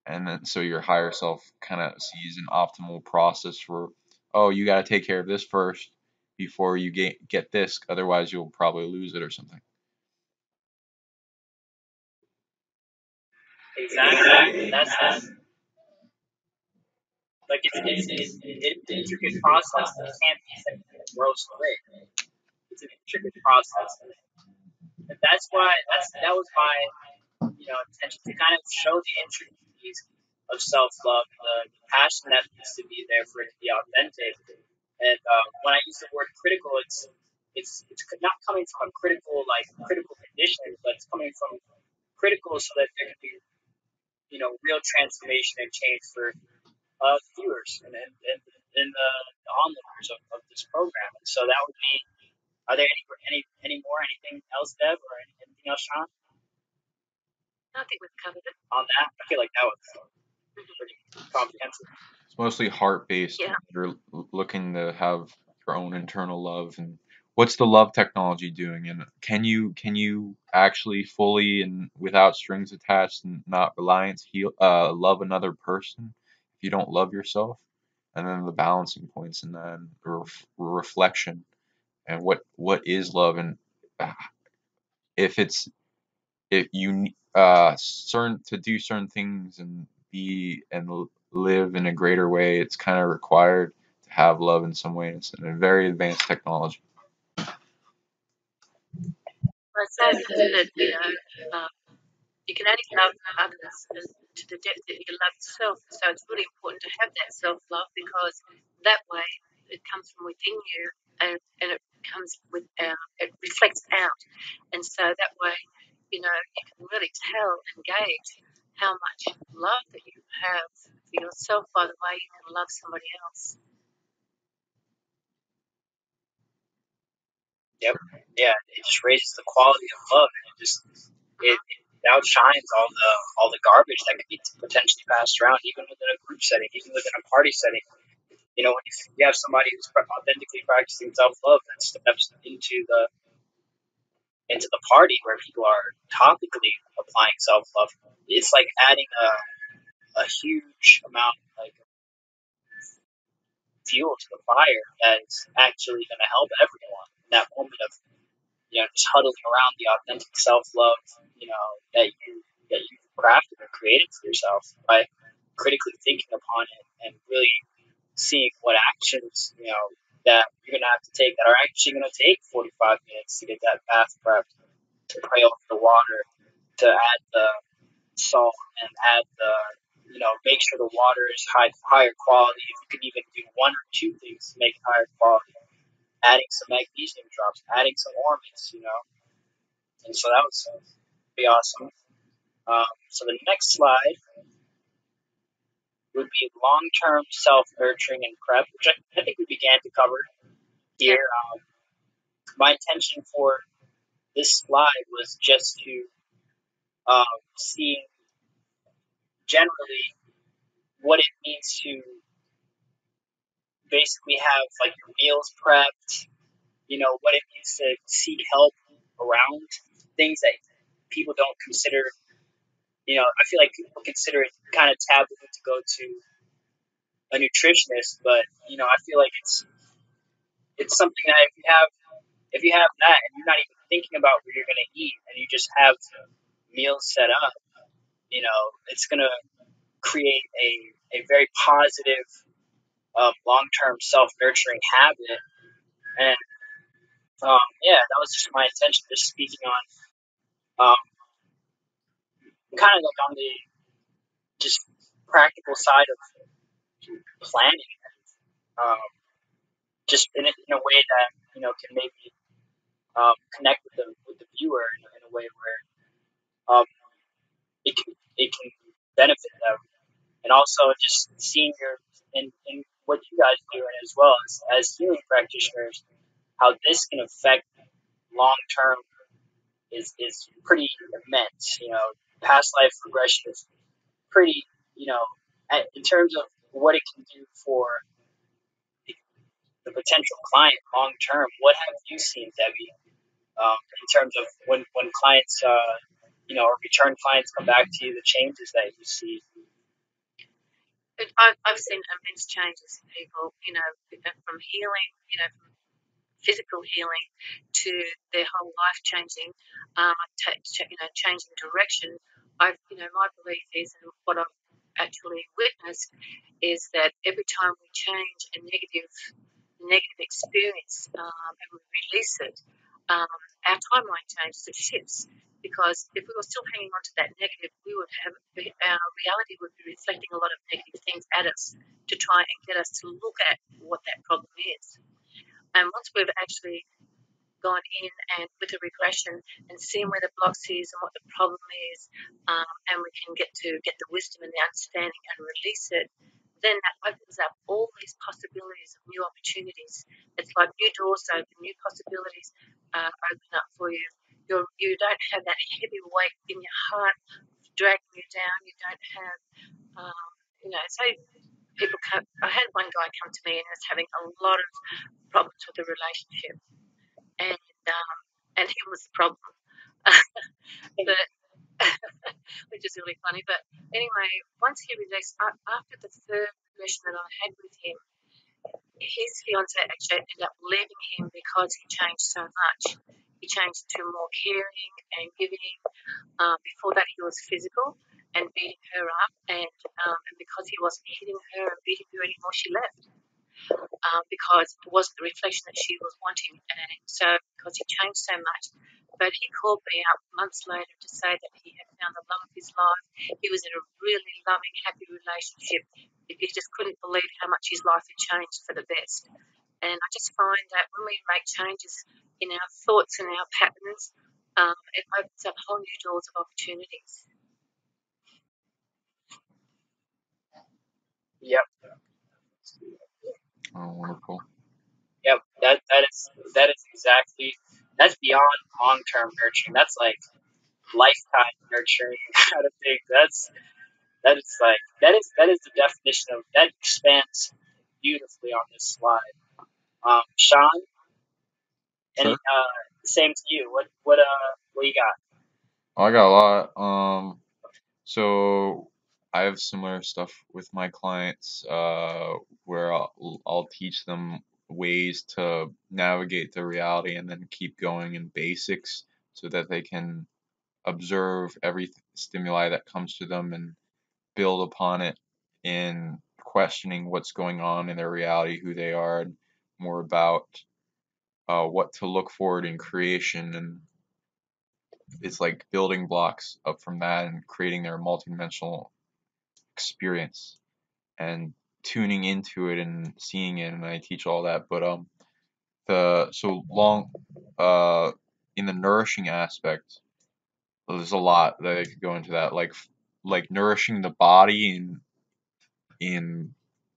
And then so your higher self kind of sees an optimal process for, oh, you got to take care of this first before you get this, otherwise you'll probably lose it or something. Exactly. That's like it's an intricate process. It can't be something that grows quick. It's an intricate process, and that's why that was my intention to kind of show the intricacies of self love, the passion that needs to be there for it to be authentic. And when I use the word critical, it's not coming from a critical condition, but it's coming from critical so that there can be real transformation and change for viewers and the onlookers of this program. And so that would be. Are there anything else, Deb, or anything else, Sean, I think we've covered it. on that? I feel like that was pretty comprehensive. It's mostly heart based. Yeah. You're looking to have your own internal love, and what's the love technology doing, and can you actually fully and without strings attached and not reliance heal love another person if you don't love yourself? And then the balancing points in that, and reflection, and what is love, and uh, if it's if you certain to do certain things and be and live in a greater way, it's kind of required to have love in some ways, and a very advanced technology. I say that, you can only love others to the depth that you love yourself. So it's really important to have that self-love, because that way it comes from within you, and it comes it reflects out. And so that way, you can really tell and gauge how much love that you have for yourself by the way you can love somebody else. Yep. Yeah. It just raises the quality of love, and it outshines all the garbage that could be potentially passed around, even within a group setting, even within a party setting. When you have somebody who's authentically practicing self love that steps into the party where people are topically applying self love, it's like adding a huge amount like fuel to the fire that is actually going to help everyone in that moment of just huddling around the authentic self love that you crafted or created for yourself by critically thinking upon it and really seeing what actions that you're going to have to take that are actually going to take 45 minutes to get that bath prepped, to pray over the water, to add the salt and add the make sure the water is higher quality. If you can even do one or two things to make it higher quality, adding some magnesium drops, adding some orments. And so that was pretty awesome. So the next slide would be long-term self-nurturing and prep, which I think we began to cover. here. My intention for this slide was just to see generally what it means to basically have like your meals prepped, what it means to seek help around things that people don't consider. I feel like people consider it kind of taboo to go to a nutritionist, but I feel like it's something that if you have that and you're not even thinking about what you're going to eat and you just have meals set up, it's going to create a very positive long-term self-nurturing habit. And yeah, that was just my intention, just speaking on kind of like on the just practical side of planning, um, just in a way that can maybe connect with the viewer in a way where it can benefit them, and also just seeing in what you guys do as well as healing practitioners, how this can affect long term is pretty immense. Past life regression is pretty, in terms of what it can do for the potential client long term. What have you seen, Debbie, in terms of when clients, or return clients come back to you, the changes that you see? I've seen immense changes in people, from healing, from physical healing to their whole life changing, changing direction. My belief is, and what I've actually witnessed, is that every time we change a negative experience, and we release it, our timeline changes, it shifts. Because if we were still hanging on to that negative, our reality would be reflecting a lot of negative things at us to try and get us to look at what that problem is. And once we've actually gone in and with a regression and seen where the blocks is and what the problem is, and we can get the wisdom and the understanding and release it, then that opens up all these possibilities of new opportunities. It's like new doors open, new possibilities open up for you. You don't have that heavy weight in your heart dragging you down. You don't have, so people come. I had one guy come to me and was having a lot of problems with the relationship, and he was the problem. But which is really funny. But anyway, once he released, after the third session that I had with him, his fiance actually ended up leaving him because he changed so much. He changed to more caring and giving. Before that, he was physical and beating her up, and because he wasn't hitting her and beating her anymore, she left. Because it wasn't the reflection that she was wanting, and so because he changed so much. But he called me up months later to say that he had found the love of his life. He was in a really loving, happy relationship. He just couldn't believe how much his life had changed for the best. And I just find that when we make changes in our thoughts and our patterns, it opens up whole new doors of opportunities. Yep. Oh, wonderful. Yep. That is exactly, that's beyond long term nurturing. That's like lifetime nurturing kind of thing. That is the definition of that. Expands beautifully on this slide. Sean, any Sure. same to you. What you got? Oh, I got a lot. So I have similar stuff with my clients, where I'll teach them ways to navigate the reality and then keep going in basics so that they can observe every stimuli that comes to them and build upon it in questioning what's going on in their reality, who they are, and more about what to look forward in creation. And it's like building blocks up from that and creating their multidimensional experience and tuning into it and seeing it. And I teach all that. But in the nourishing aspect, there's a lot that I could go into that, like nourishing the body in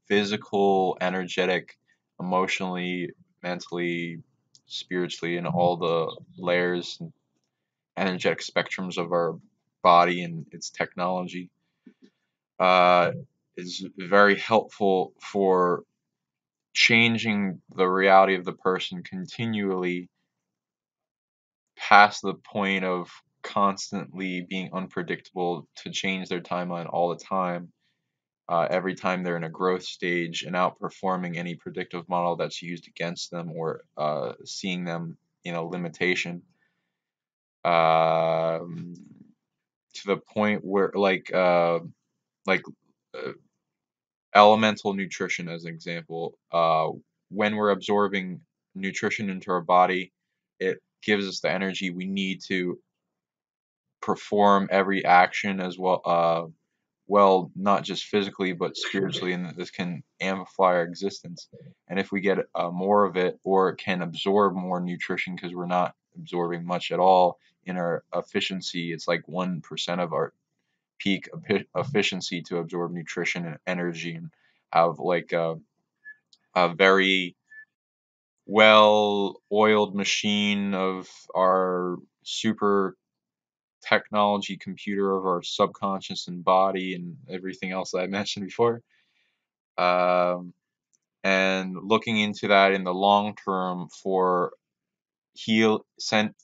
physical, energetic, emotionally, mentally, spiritually, and all the layers and energetic spectrums of our body and its technology, uh, is very helpful for changing the reality of the person continually past the point of constantly being unpredictable to change their timeline all the time. Every time they're in a growth stage and outperforming any predictive model that's used against them or seeing them in a limitation, um, to the point where like uh, elemental nutrition as an example, when we're absorbing nutrition into our body, it gives us the energy we need to perform every action as well, well, not just physically but spiritually, and this can amplify our existence. And if we get more of it, or can absorb more nutrition because we're not absorbing much at all in our efficiency, it's like 1% of our peak efficiency to absorb nutrition and energy and have like a very well oiled machine of our super technology computer of our subconscious and body and everything else that I mentioned before. Um, and looking into that in the long term for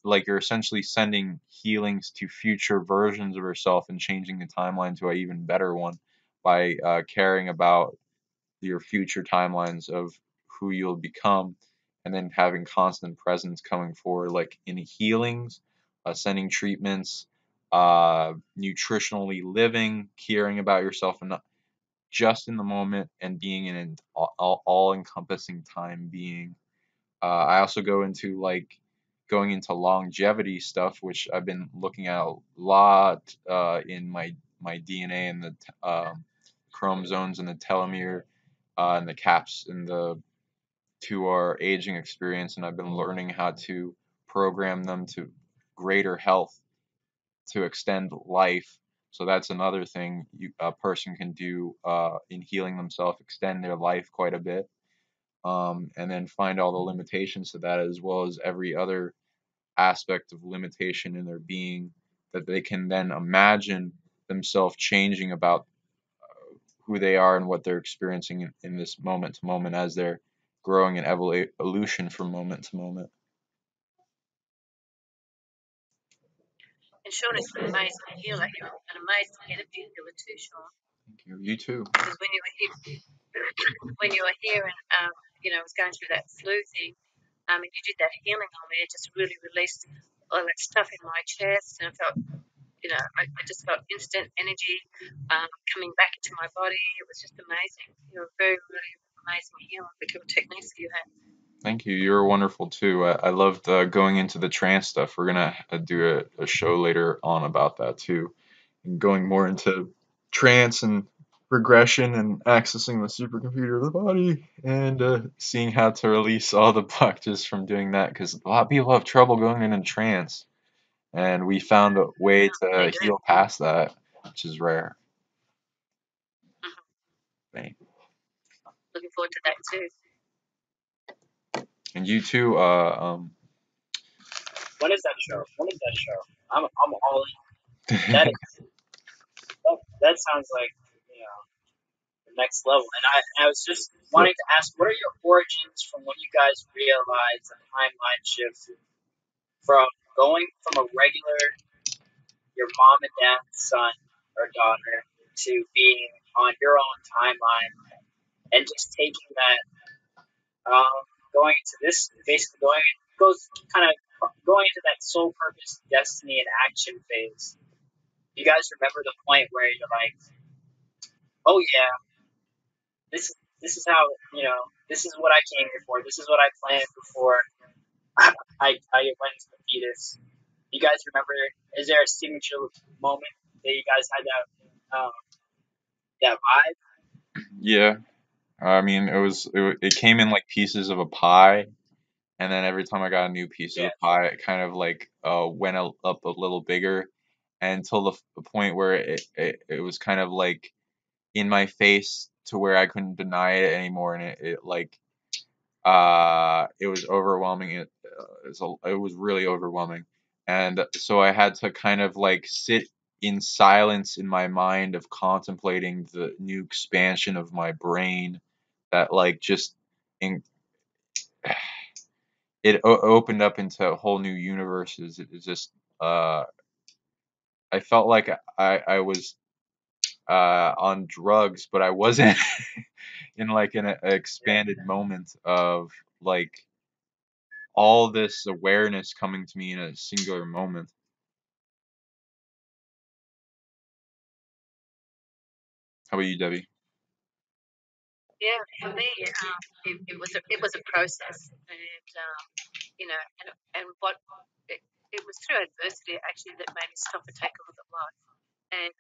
like you're essentially sending healings to future versions of yourself and changing the timeline to an even better one by caring about your future timelines of who you'll become, and then having constant presence coming forward, like in healings, sending treatments, nutritionally living, caring about yourself, and not just in the moment, and being in an all-encompassing time being. I also go into like going into longevity stuff, which I've been looking at a lot in my DNA and the chromosomes and the telomere and the caps and the to our aging experience, and I've been learning how to program them to greater health to extend life. So that's another thing a person can do in healing themselves, extend their life quite a bit, and then find all the limitations to that, as well as every other aspect of limitation in their being that they can then imagine themselves changing about who they are and what they're experiencing in this moment to moment as they're growing in evolution from moment to moment. And Sean is an amazing healer. You're an amazing energy healer too, Sean. Thank you. You too. Because when you were here and was going through that flu thing, and you did that healing on me, it just really released all that stuff in my chest, and I felt, I just felt instant energy coming back into my body. It was just amazing. You're a very, really amazing healer with your techniques that you have. Thank you. You're wonderful too. I loved going into the trance stuff. We're gonna do a show later on about that too, and going more into trance and regression and accessing the supercomputer of the body, and seeing how to release all the blockages from doing that. Because a lot of people have trouble going into trance, and we found a way They to do. heal past that, which is rare. Mhm. Right. Looking forward to that too. And you too. When is that show? When is that show? I'm all in. That is that sounds like the next level. And I was just wanting to ask, what are your origins from when you guys realized the timeline shift from going from a regular your mom and dad's son or daughter to being on your own timeline and just taking that going into this basically goes kind of going into that soul purpose, destiny, and action phase. You guys remember the point where you're like, oh yeah, this is how this is what I came here for. This is what I planned before I went to the fetus. You guys remember? Is there a signature moment that you guys had that vibe? Yeah. I mean, it came in like pieces of a pie, and then every time I got a new piece of Yeah, the pie, it kind of like went up a little bigger, until the point where it was kind of like in my face to where I couldn't deny it anymore, and it like it was overwhelming. It was really overwhelming, and so I had to kind of like sit in silence in my mind of contemplating the new expansion of my brain that like just in, opened up into whole new universes. It was just uh, I felt like I was on drugs, but I wasn't in like an expanded moment of like all this awareness coming to me in a singular moment. How about you, Debbie? Yeah, for me, it was a process, and you know, and what it was through adversity actually that made me stop and take a look at life and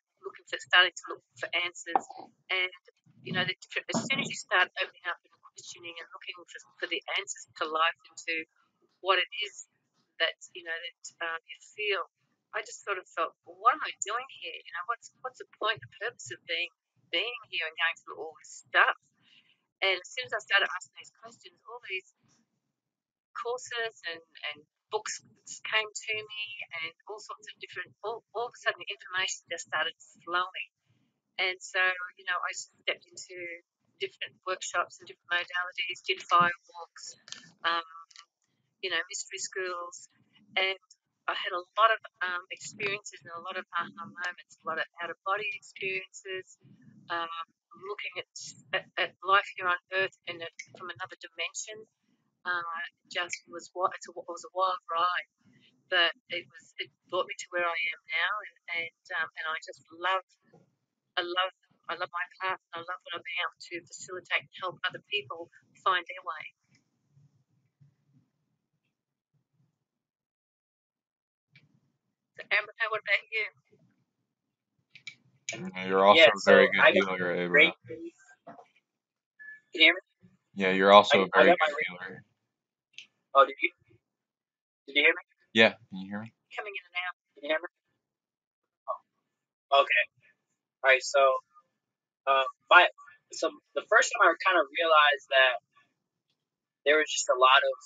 starting to look for answers. And you know, as soon as you start opening up and questioning and looking for the answers to life and to what it is that you feel, I just sort of felt, well, what am I doing here? You know, what's the point, the purpose of being here and going through all this stuff? And as soon as I started asking these questions, all these courses and books came to me, and all sorts of different, all of a sudden, the information just started flowing. And so, you know, I stepped into different workshops and different modalities, did fire walks, um, you know, mystery schools, and I had a lot of experiences and a lot of aha moments, a lot of out of body experiences, um, looking at life here on Earth from another dimension. Just it was a wild ride, but it brought me to where I am now, and I just I love I love my path, and I love what I've been able to facilitate and help other people find their way. So, Abraha, what about you? You're also Yeah, a so very good I got healer, Abraham. Reiki. Can you hear me? Yeah, you're also a I very got my good Reiki. healer. Oh, did you hear me? Yeah, can you hear me? Coming in and out. Can you hear me? Oh, okay. All right. So my so the first time I kind of realized that there was just a lot of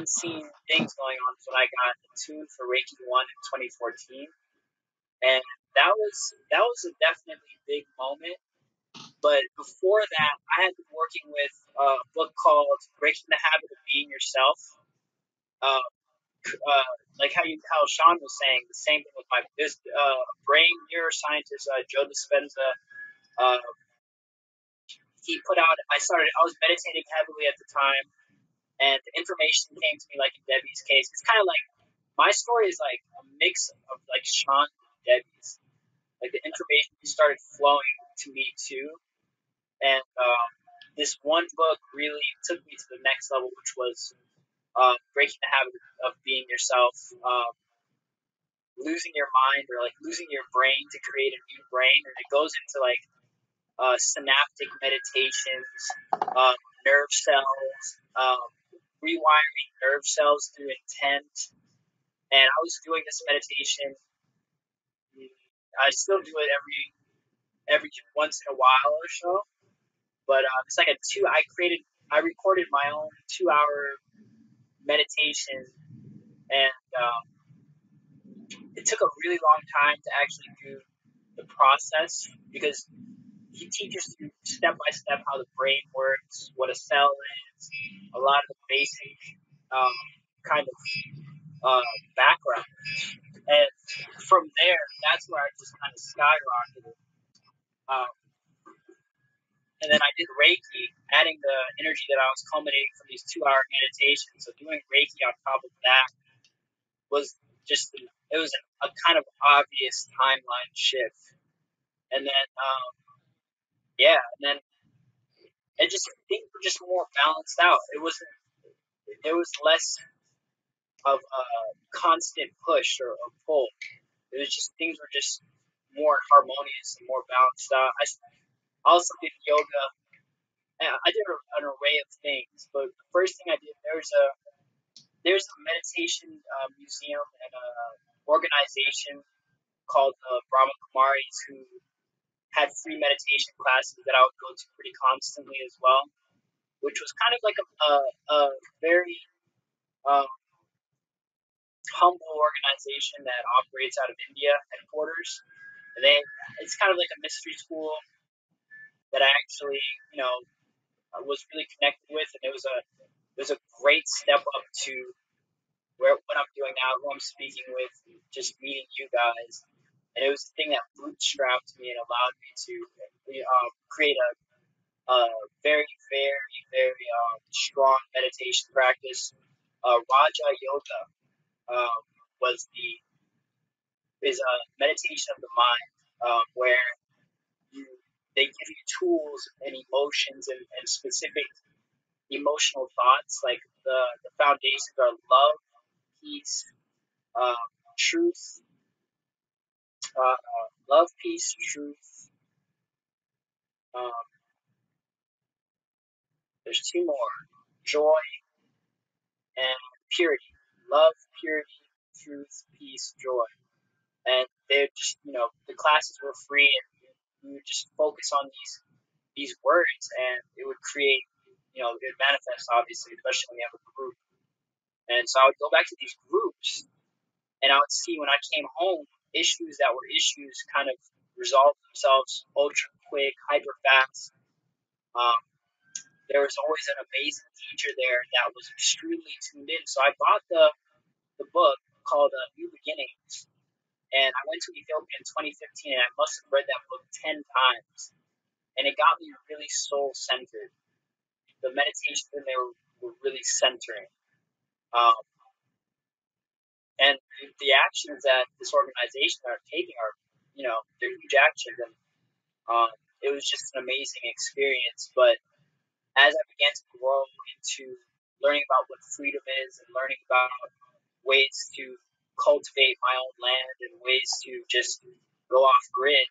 unseen things going on when I got attuned for Reiki 1 in 2014, and that was a definitely big moment. But before that, I had been working with a book called Breaking the Habit of Being Yourself. Uh, like how Sean was saying, the same thing with my brain neuroscientist Joe Dispenza. Uh, he put out. I was meditating heavily at the time, and the information came to me like in Debbie's case. It's kind of like my story is like a mix of like Sean and Debbie's. Like the information started flowing to me too, and this one book really took me to the next level, which was breaking the habit of being yourself, losing your mind or like losing your brain to create a new brain, and it goes into like synaptic meditations, nerve cells, rewiring nerve cells through intent. And I was doing this meditation. I still do it every once in a while or so. But it's like I recorded my own 2 hour meditation, and it took a really long time to actually do the process because he teaches you step by step how the brain works, what a cell is, a lot of the basic kind of background. And from there, that's where I just kind of skyrocketed. Um, and then I did Reiki, adding the energy that I was culminating from these 2 hour meditations. So doing Reiki on top of that was it was a kind of obvious timeline shift. And then, and then things were just more balanced out. There was less of a constant push or a pull. It was just things were just more harmonious and more balanced out. I also did yoga. And I did an array of things, but the first thing I did there's a meditation museum and a organization called the Brahma Kumaris who had free meditation classes that I would go to pretty constantly as well, which was kind of like a very um, humble organization that operates out of India headquarters. And it's kind of like a mystery school that I actually, was really connected with, and it was a great step up to what I'm doing now, who I'm speaking with, just meeting you guys. And it was the thing that bootstrapped me and allowed me to create a very, very, very strong meditation practice. Raja Yoga um, was the is a meditation of the mind where you they give you tools and emotions and specific emotional thoughts. Like the foundations are love, peace, um, truth, love, peace, truth. Um, there's two more: joy and purity. Love, purity, truth, peace, joy. And they're just the classes were free, and we would just focus on these words, and it would create it would manifest, obviously, especially when you have a group. And so I would go back to these groups, and I would see when I came home, issues that were issues kind of resolved themselves ultra quick, hyper fast. Um, there was always an amazing teacher there that was extremely tuned in. So I bought the book called New Beginnings, and I went to Ethiopia in 2015, and I must have read that book 10 times, and it got me really soul centered. The meditations in there were really centering. Um, and the actions that this organization are taking are, they're huge actions, and um, it was just an amazing experience. But as I began to grow into learning about what freedom is and learning about ways to cultivate my own land and ways to just go off grid,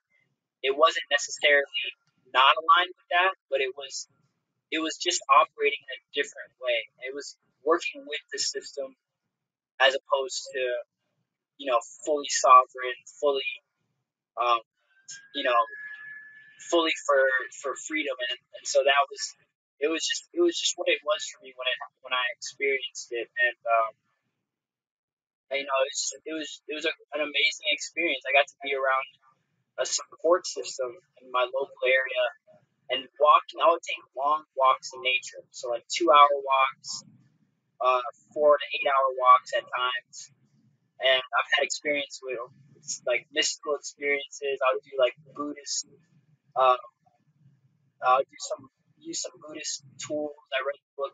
it wasn't necessarily not aligned with that, but it was just operating in a different way. It was working with the system as opposed to fully sovereign, fully um, you know fully for freedom, and so that was it was just what it was for me when I experienced it. And it was an amazing experience. I got to be around a support system in my local area, and walking. I would take long walks in nature, so like 2 hour walks, 4 to 8 hour walks at times. And I've had experience with like mystical experiences. I would do like Buddhist. Uh, I would use some Buddhist tools. I read the book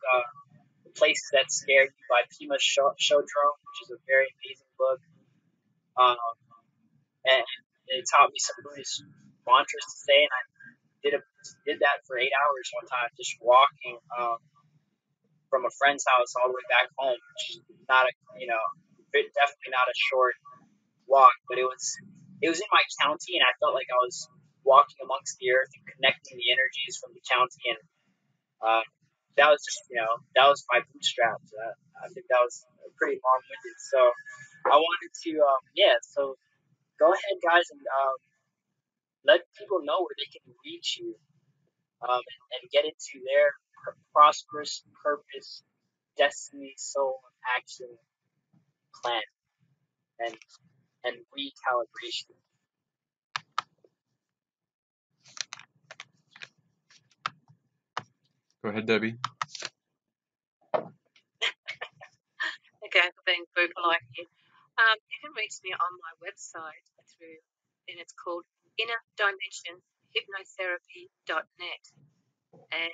"The Places That Scare You" by Pema Chodron, which is a very amazing book. Um, and it taught me some Buddhist mantras to say, and I did a, did that for 8 hours one time, just walking from a friend's house all the way back home, which is not definitely not a short walk, but it was in my county, and I felt like I was walking amongst the earth and connecting the energies from the county, and uh, that was just that was my bootstraps. I think that was pretty long-winded. So I wanted to So go ahead, guys, and let people know where they can reach you, and get into their prosperous purpose, destiny, soul, and action plan, and recalibration. Go ahead, Debbie. Okay, for being very polite here. You can reach me on my website and it's called innerdimensionshypnotherapy.net. And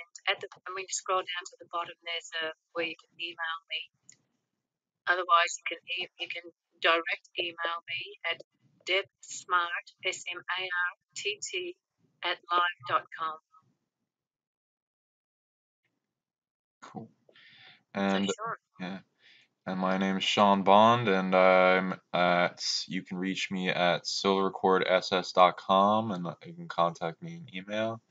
when you scroll down to the bottom, there's where you can email me. Otherwise, you can direct email me at debsmart, SMARTT, at live.com. Cool. So, And Sean, yeah, and my name is Sean Bond, and you can reach me at silvercordss.com, and you can contact me in email.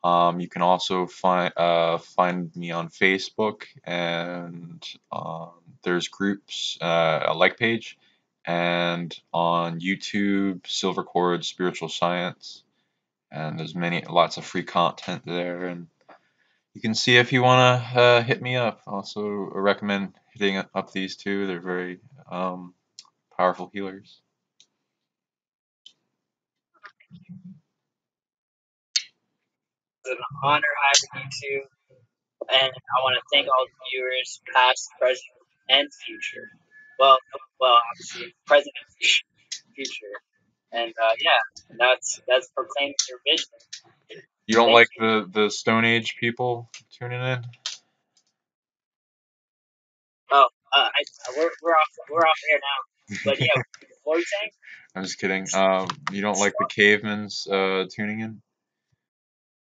You can also find me on Facebook, and there's groups, a like page, and on YouTube, Silver Cord Spiritual Science, and there's lots of free content there, and You can see if you want to hit me up. Also, recommend hitting up these two. They're very powerful healers. It's an honor having you two, and I want to thank all the viewers, past, present, and future. Well, well, obviously present and future, and yeah, that's proclaiming your vision. You don't Thank like you. the Stone Age people tuning in? Oh, we're off air now, but yeah, what were you saying? I'm just kidding. You don't like the cavemans tuning in?